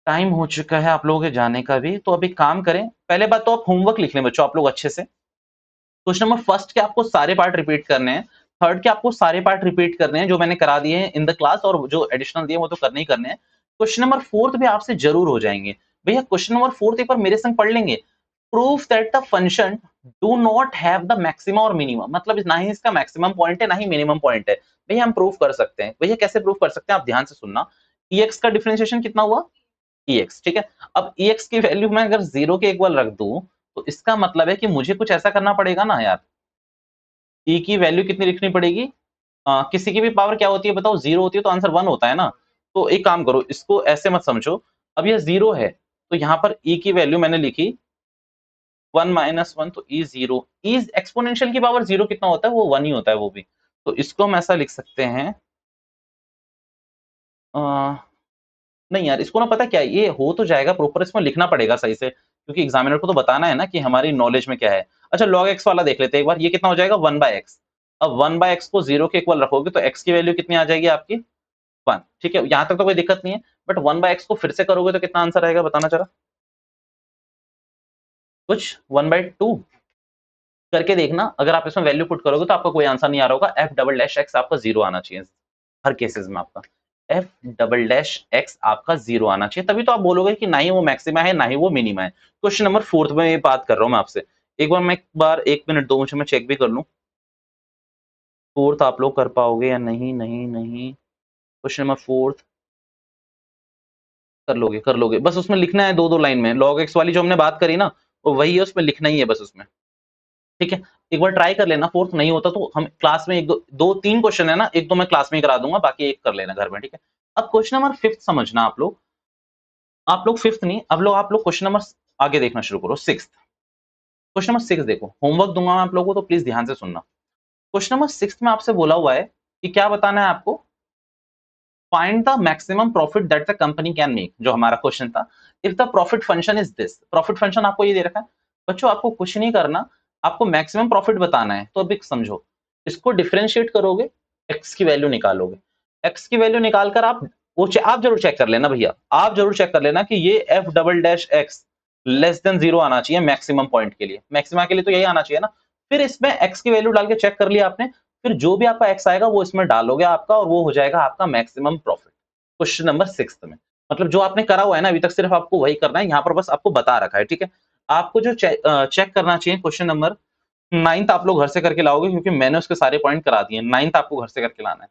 टाइम हो चुका है आप लोगों के जाने का भी। तो अभी काम करें, पहले बात तो आप होमवर्क लिख लें बच्चों आप लोग अच्छे से। क्वेश्चन नंबर फर्स्ट के आपको सारे पार्ट रिपीट करने हैं, थर्ड के आपको सारे पार्ट रिपीट करने हैं जो मैंने करा दिए हैं इन द क्लास, और जो एडिशनल दिए वो तो करने ही करने हैं। क्वेश्चन नंबर फोर्थ भी आपसे जरूर हो जाएंगे। भैया क्वेश्चन नंबर फोर्थ एक बार मेरे संग पढ़ लेंगे। Proof that the function do not have the maximum और मिनिमम, मतलब ना ही इसका मैक्सिमम पॉइंट है ना ही मिनिमम पॉइंट है। भैया हम प्रूफ कर सकते हैं। भैया कैसे प्रूफ कर सकते हैं? आप ध्यान से सुनना। एक्स का डिफरेंशिएशन कितना हुआ? एक्स। ठीक है, अब एक्स की वैल्यू मैं अगर जीरो के इक्वल रख दूं, तो इसका मतलब है कि मुझे कुछ ऐसा करना पड़ेगा ना यार। ई की वैल्यू कितनी लिखनी पड़ेगी? किसी की भी पावर क्या होती है बताओ? जीरो होती है, तो आंसर वन होता है ना। तो एक काम करो, इसको ऐसे मत समझो। अब ये जीरो है, तो यहाँ पर ई की वैल्यू मैंने लिखी 1 - 1, तो ई जीरो। ई एक्सपोनेंशियल की पावर जीरो कितना होता है? वो वन ही होता है वो भी। तो इसको हम ऐसा लिख सकते हैं, नहीं यार इसको ना पता क्या है, ये हो तो जाएगा प्रॉपर, इसमें लिखना पड़ेगा सही से, क्योंकि एग्जामिनर को तो बताना है ना कि हमारी नॉलेज में क्या है। अच्छा लॉग एक्स वाला देख लेते हैं एक बार, ये कितना हो जाएगा? 1/x। अब 1/x को जीरो के इक्वल रखोगे तो x की वैल्यू कितनी आ जाएगी आपकी? 1। ठीक है, यहां तक तो कोई दिक्कत नहीं है। बट 1/x को फिर से करोगे तो कितना आंसर आएगा बताना जरा? कुछ 1/2 करके देखना। अगर आप इसमें वैल्यू पुट करोगे तो आपका कोई आंसर नहीं आ रहा होगा। एफ डबल डैश एक्स आपका जीरो आना चाहिए हर केसेस में। आपका एफ डबल डैश एक्स आपका जीरो आना चाहिए, तभी तो आप बोलोगे कि ना ही वो मैक्सिमा है ना ही वो मिनिमा है। क्वेश्चन नंबर फोर्थ में ये बात कर रहा हूं मैं आपसे। एक मिनट दो मुझे, मैं चेक भी कर लूं फोर्थ आप लोग कर पाओगे या नहीं। नहीं नहीं, क्वेश्चन नंबर फोर्थ कर लोगे। बस उसमें लिखना है दो दो लाइन में, लॉग एक्स वाली जो हमने बात करी ना, वो वही है, उसमें लिखना ही है बस उसमें। ठीक है, एक बार ट्राई कर लेना। फोर्थ नहीं होता तो हम क्लास में एक दो दो तीन क्वेश्चन है ना, एक दो मैं क्लास में ही करा दूंगा, बाकी एक कर लेना घर में। ठीक है, अब क्वेश्चन नंबर फिफ्थ समझना आप लोग। आप लोग फिफ्थ नहीं, अब लोग आप लोग क्वेश्चन नंबर आगे देखना शुरू करो, सिक्स। क्वेश्चन नंबर सिक्स देखो, होमवर्क दूंगा मैं आप लोगों को, तो प्लीज ध्यान से सुनना। क्वेश्चन नंबर सिक्स में आपसे बोला हुआ है कि क्या बताना है आपको, find the maximum profit that the company can make, जो हमारा क्वेश्चन था। If the profit function is this, profit function आपको ये दे रखा है बच्चों, आपको कुछ नहीं करना, आपको मैक्सिमम प्रॉफिट बताना है। तो अभी समझो, इसको डिफरेंशिएट करोगे, एक्स की वैल्यू निकालोगे, एक्स की वैल्यू निकालकर आप आप जरूर चेक कर लेना भैया, आप जरूर चेक कर लेना कि ये F double dash x less than zero आना चाहिए मैक्सिमम पॉइंट के लिए, मैक्सिमा के लिए तो यही आना चाहिए ना। फिर इसमें एक्स की वैल्यू डाल के चेक कर लिया आपने, फिर जो भी आपका एक्स आएगा वो इसमें डालोगे आपका, और वो हो जाएगा आपका maximum profit. Question number six में मतलब जो आपने करा हुआ है ना अभी तक, सिर्फ आपको वही करना है, यहाँ पर बस आपको बता रखा है, ठीक है। आपको जो चेक करना चाहिए, क्वेश्चन नंबर नाइन्थ आप लोग घर से करके लाओगे, क्योंकि मैंने उसके सारे पॉइंट करा दिए, नाइन्थ आपको घर से करके लाना है।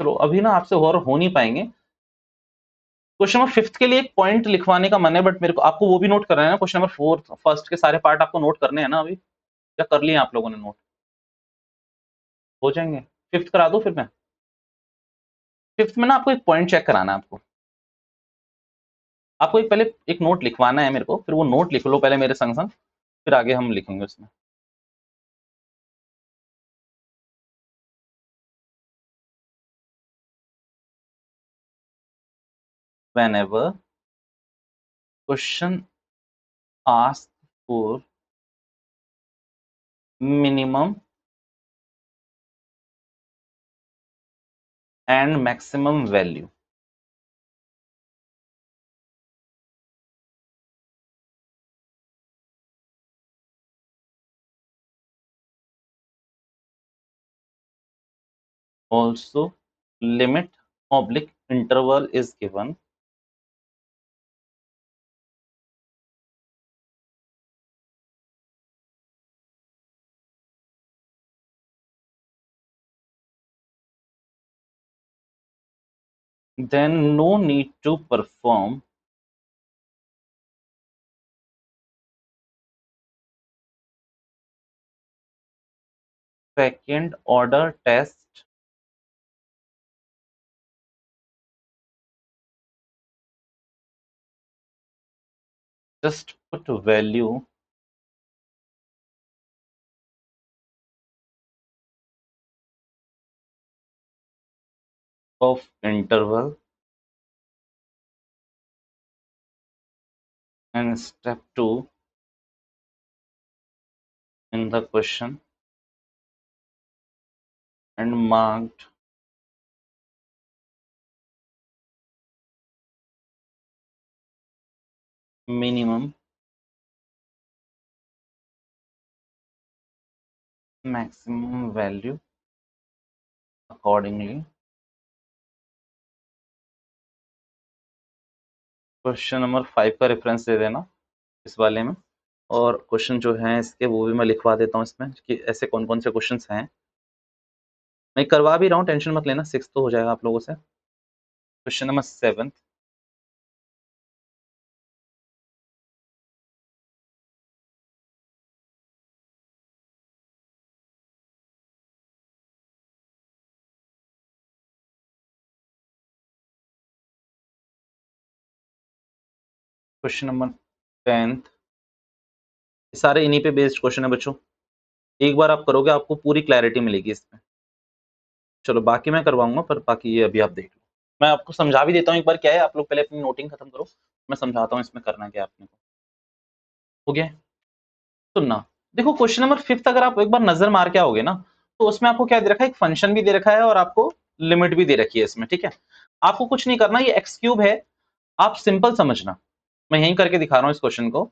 चलो अभी ना आपसे और हो नहीं पाएंगे। क्वेश्चन नंबर फिफ्थ के लिए एक पॉइंट लिखवाने का मन है, बट मेरे को आपको वो भी नोट करना है ना, क्वेश्चन नंबर फोर्थ फर्स्ट के सारे पार्ट आपको नोट करने हैं ना अभी, क्या कर लिए आप लोगों ने नोट? हो जाएंगे। फिफ्थ करा दो फिर मैं। फिफ्थ में ना आपको एक पॉइंट चेक कराना है आपको, आपको एक पहले एक नोट लिखवाना है मेरे को, फिर वो नोट लिख लो पहले मेरे संग संग, फिर आगे हम लिखेंगे उसमें। whenever question asked for minimum and maximum value, also limit oblique interval is given, then no need to perform second order test just put value of interval and step 2 in the question and marked minimum, maximum value accordingly। Question number five का reference दे देना इस वाले में, और question जो है इसके वो भी मैं लिखवा देता हूँ इसमें कि ऐसे कौन कौन से क्वेश्चन हैं। मैं करवा भी रहा हूँ, टेंशन मत लेना, सिक्स तो हो जाएगा आप लोगों से। Question number seven, question number tenth, सारे इन्हीं पे बेस्ड क्वेश्चन है बच्चों, एक बार आप करोगे आपको पूरी क्लैरिटी मिलेगी इसमें। चलो बाकी मैं करवाऊंगा, पर बाकी ये अभी आप देख लो, मैं आपको समझा भी देता हूँ एक बार क्या है, आप लोग पहले अपनी नोटिंग खत्म करो, मैं समझाता हूँ इसमें करना क्या है आपने को। हो गया? सुनना, देखो क्वेश्चन नंबर फिफ्थ अगर आप एक बार नजर मार के आओगे ना, तो उसमें आपको क्या दे रखा है, एक फंक्शन भी दे रखा है और आपको लिमिट भी दे रखी है इसमें, ठीक है। आपको कुछ नहीं करना, ये एक्स क्यूब है, आप सिंपल समझना, मैं यहीं करके दिखा रहा हूँ इस क्वेश्चन को।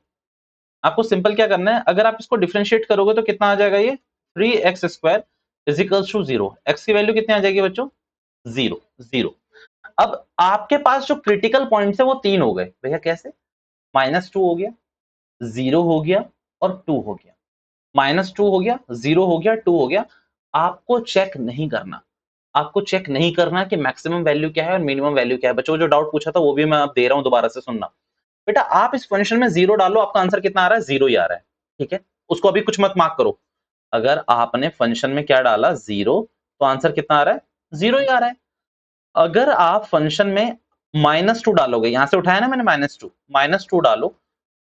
आपको सिंपल क्या करना है, अगर आप इसको डिफरेंशिएट करोगे तो कितना आ जाएगा, ये 3x² is equals to 0। X की वैल्यू कितनी आ जाएगी बच्चों, 0 0। अब आपके पास जो क्रिटिकल पॉइंट्स है वो तीन हो गए भैया, कैसे, -2 हो गया, 0 हो गया और 2 हो गया। -2 हो गया, 0 हो गया, 2 हो गया। आपको चेक नहीं करना, आपको चेक नहीं करना कि मैक्सिमम वैल्यू क्या है और मिनिमम वैल्यू क्या है। बच्चों जो डाउट पूछा था वो भी मैं अब दे रहा हूं, दोबारा से सुनना। बेटा आप इस फंक्शन में 0 डालो, आपका आंसर कितना आ रहा है, 0 ही आ रहा है, ठीक है। उसको अभी कुछ मत मार्क करो, अगर आपने फंक्शन में क्या डाला 0, तो आंसर कितना आ रहा है, 0 ही आ रहा है। अगर आप फंक्शन में -2 डालोगे, यहां से उठाया ना मैंने -2 डालो,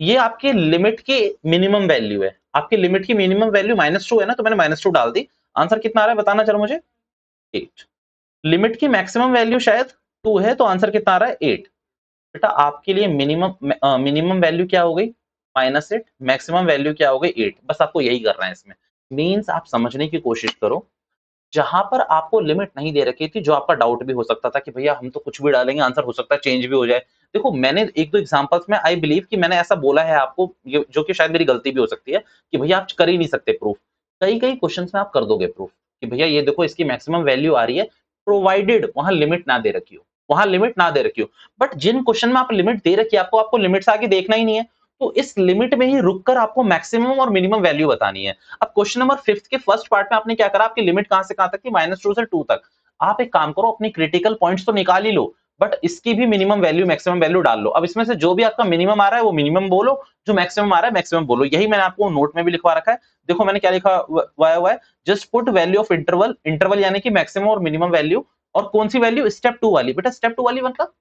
ये आपके लिमिट की मिनिमम वैल्यू है। आपकी लिमिट की मिनिमम वैल्यू -2 है ना, तो मैंने -2 डाल दी। आंसर कितना आ रहा है बताना जरा मुझे, 8। लिमिट की मैक्सिमम वैल्यू शायद 2 है, तो आंसर कितना आ रहा है 8। बेटा आपके लिए मिनिमम वैल्यू क्या हो गई -8, मैक्सिमम वैल्यू क्या हो गई 8। बस आपको यही करना है इसमें। मीन्स आप समझने की कोशिश करो, जहां पर आपको लिमिट नहीं दे रखी थी, जो आपका डाउट भी हो सकता था कि भैया हम तो कुछ भी डालेंगे आंसर हो सकता है चेंज भी हो जाए। देखो मैंने एक दो एग्जांपल्स में आई बिलीव कि मैंने ऐसा बोला है आपको, जो कि शायद मेरी गलती भी हो सकती है, कि भैया आप कर ही नहीं सकते प्रूफ। कई कई क्वेश्चंस में आप कर दोगे प्रूफ कि भैया ये देखो इसकी मैक्सिमम वैल्यू आ रही है, प्रोवाइडेड वहां लिमिट ना दे रखी हो, वहां लिमिट ना दे रखी हो। बट जिन क्वेश्चन में आप लिमिट दे रखी है, आपको लिमिट से आगे देखना ही नहीं है, तो इस लिमिट में ही रुककर आपको मैक्सिमम और मिनिमम वैल्यू बतानी है। अब क्वेश्चन नंबर 5 के फर्स्ट पार्ट में आपने क्या करा, आपकी लिमिट कहां से कहां तक थी, -2 से 2 तक। आप एक काम करो, अपनी क्रिटिकल पॉइंट्स तो निकाल ही लो, बट इसकी भी मिनिमम वैल्यू मैक्सिमम वैल्यू डाल लो। अब इसमें से जो भी आपका मिनिमम आ रहा है वो मिनिमम बोलो, जो मैक्सिमम आ रहा है मैक्सिमम बोलो। यही मैंने आपको नोट में भी लिखवा रखा है। देखो मैंने क्या लिखा हुआ है, just put value of interval, interval यानी कि मैक्सिमम और मिनिमम वैल्यू, और कौन सी वैल्यू, स्टेप 2 वाली। बेटा स्टेप 2 वाली मतलब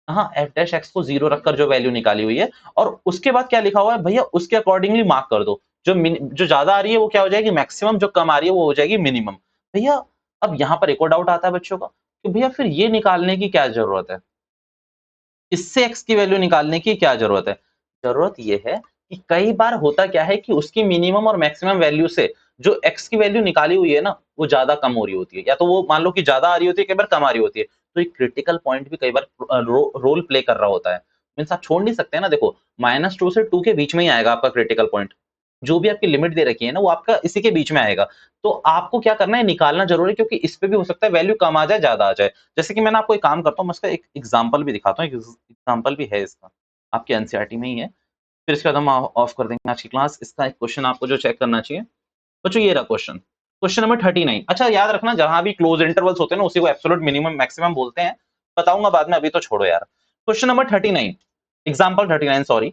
हाँ, एफ डैश एक्स को 0 रखकर जो वैल्यू निकाली हुई है, और उसके बाद क्या लिखा हुआ है भैया, उसके अकॉर्डिंगली मार्क कर दो। जो ज्यादा आ रही है वो क्या हो जाएगी मैक्सिमम, जो कम आ रही है वो हो जाएगी मिनिमम। भैया अब यहाँ पर एक और डाउट आता है बच्चों का कि भैया फिर ये निकालने की क्या जरूरत है, इससे एक्स की वैल्यू निकालने की क्या जरूरत है। जरूरत ये है कि कई बार होता क्या है कि उसकी मिनिमम और मैक्सिमम वैल्यू से जो एक्स की वैल्यू निकाली हुई है ना, वो ज्यादा कम हो रही होती है, या तो वो मान लो कि ज्यादा आ रही होती है, कई बार कम आ रही होती है। तो एक क्रिटिकल पॉइंट भी कई बार रोल प्ले कर रहा होता है। मीन्स आप छोड़ नहीं सकते ना। देखो -2 से 2 के बीच में ही आएगा आपका क्रिटिकल पॉइंट। जो भी आपकी लिमिट दे रखी है ना, वो आपका इसी के बीच में आएगा। तो आपको क्या करना है, निकालना जरूरी है, क्योंकि इस पे भी हो सकता है वैल्यू कम आ जाए ज्यादा आ जाए। जैसे कि मैंने आपको एक काम करता हूँ, मैं इसका एक एग्जांपल भी दिखाता हूँ। एक एग्जांपल भी है इसका, आपके एनसीईआरटी में ही है। फिर इसके बाद हम ऑफ कर देंगे आज की क्लास। इसका एक क्वेश्चन आपको जो चेक करना चाहिए बच्चों, ये रहा क्वेश्चन, क्वेश्चन नंबर 39। अच्छा याद रखना, जहां भी क्लोज इंटरवल्स होते हैं ना, उसी को एब्सोल्यूट मिनिमम मैक्सिमम बोलते हैं। बताऊंगा बाद में, अभी तो छोड़ो यार। Question number 39, example 39 sorry.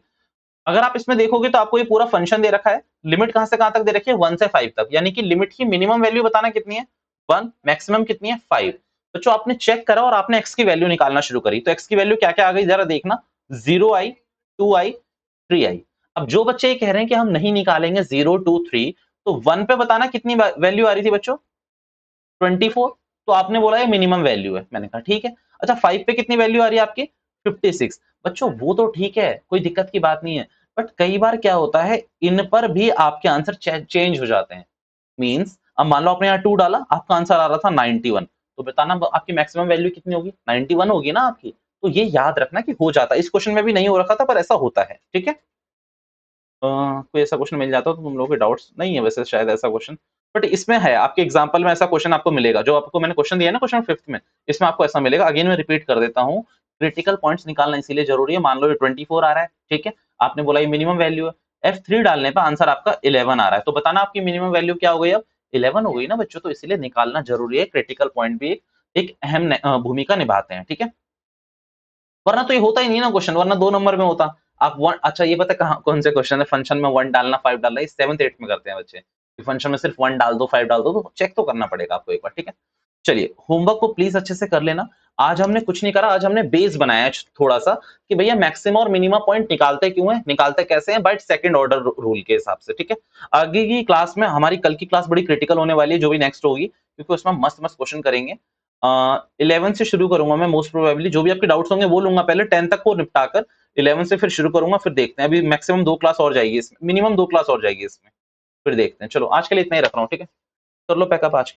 अगर आप इसमें देखोगे तो आपको ये पूरा फंक्शन दे रखा है। लिमिट कहां से कहां तक दे रखी है, 1 से 5 तक, यानी कि लिमिट की मिनिमम वैल्यू बताना कितनी है 1, मैक्सिमम कितनी है 5। बच्चों आपने चेक करा और आपने एक्स की वैल्यू निकालना शुरू करी, तो एक्स की वैल्यू क्या क्या आ गई जरा देखना, 0 आई, 2 आई, 3 आई। अब जो बच्चे ये कह रहे हैं कि हम नहीं निकालेंगे 0, 2, 3, तो 1 पे बताना कितनी वैल्यू आ रही थी बच्चों, 24। तो आपने बोला ये मिनिमम वैल्यू है, मैंने कहा ठीक है। अच्छा 5 पे कितनी वैल्यू आ रही है आपकी, 56। बच्चों वो तो ठीक है, कोई दिक्कत की बात नहीं है, बट कई बार क्या होता है, इन पर भी आपके आंसर चेंज हो जाते हैं। मींस अब मान लो आपने यहाँ 2 डाला, आपका आंसर आ रहा था 91, तो बताना आपकी मैक्सिमम वैल्यू कितनी होगी, 91 होगी ना आपकी। तो ये याद रखना कि हो जाता है, इस क्वेश्चन में भी नहीं हो रखा था पर ऐसा होता है, ठीक है। कोई ऐसा क्वेश्चन मिल जाता तो तुम लोगों के डाउट्स नहीं है वैसे शायद ऐसा क्वेश्चन, बट इसमें है आपके एग्जांपल में ऐसा क्वेश्चन आपको मिलेगा, जो आपको मैंने क्वेश्चन दिया है ना क्वेश्चन 5th में, इसमें आपको ऐसा मिलेगा। अगेन मैं रिपीट कर देता हूँ, क्रिटिकल पॉइंट्स निकालना इसीलिए जरूरी है। मान लो ये 24 आ रहा है, ठीक है, आपने बोला ये मिनिमम वैल्यू है, F3 डालने पर आंसर आपका 11 आ रहा है, तो बताना आपकी मिनिमम वैल्यू क्या हो गई, अब 11 हो गई ना बच्चों। तो इसीलिए निकालना जरूरी है, क्रिटिकल पॉइंट भी एक अहम भूमिका निभाते हैं, ठीक है। वरना तो ये होता ही नहीं ना क्वेश्चन, वरना 2 नंबर में होता। आप वन, अच्छा ये पता है कहाँ कौन से क्वेश्चन है, फंक्शन में 1 डालना 5 डालना, ये 7th 8th में करते हैं बच्चे। फंक्शन में सिर्फ 1 डाल दो 5 डाल दो, तो चेक तो करना पड़ेगा आपको एक बार, ठीक है। चलिए होमवर्क को प्लीज अच्छे से कर लेना। आज हमने कुछ नहीं करा, आज हमने बेस बनाया है थोड़ा सा, कि भैया मैक्सिमम और मिनिमम पॉइंट निकालते क्यों है, निकालते कैसे हैं, बट सेकंड ऑर्डर रूल के हिसाब से, ठीक है। आगे की क्लास में, हमारी कल की क्लास बड़ी क्रिटिकल होने वाली है, जो भी नेक्स्ट होगी, क्योंकि उसमें मस्त मस्त क्वेश्चन करेंगे। 11 से शुरू करूंगा मैं, मोस्ट प्रोबेबली जो भी आपके डाउट्स होंगे वो लूंगा पहले, 10 तक को निपटाकर 11 से फिर शुरू करूंगा। फिर देखते हैं, अभी मैक्सिमम 2 क्लास और जाएगी इसमें, मिनिमम 2 क्लास और जाएगी इसमें, फिर देखते हैं। चलो आज के लिए इतना ही रख रहा हूँ, ठीक है, कर लो पैकअप आज।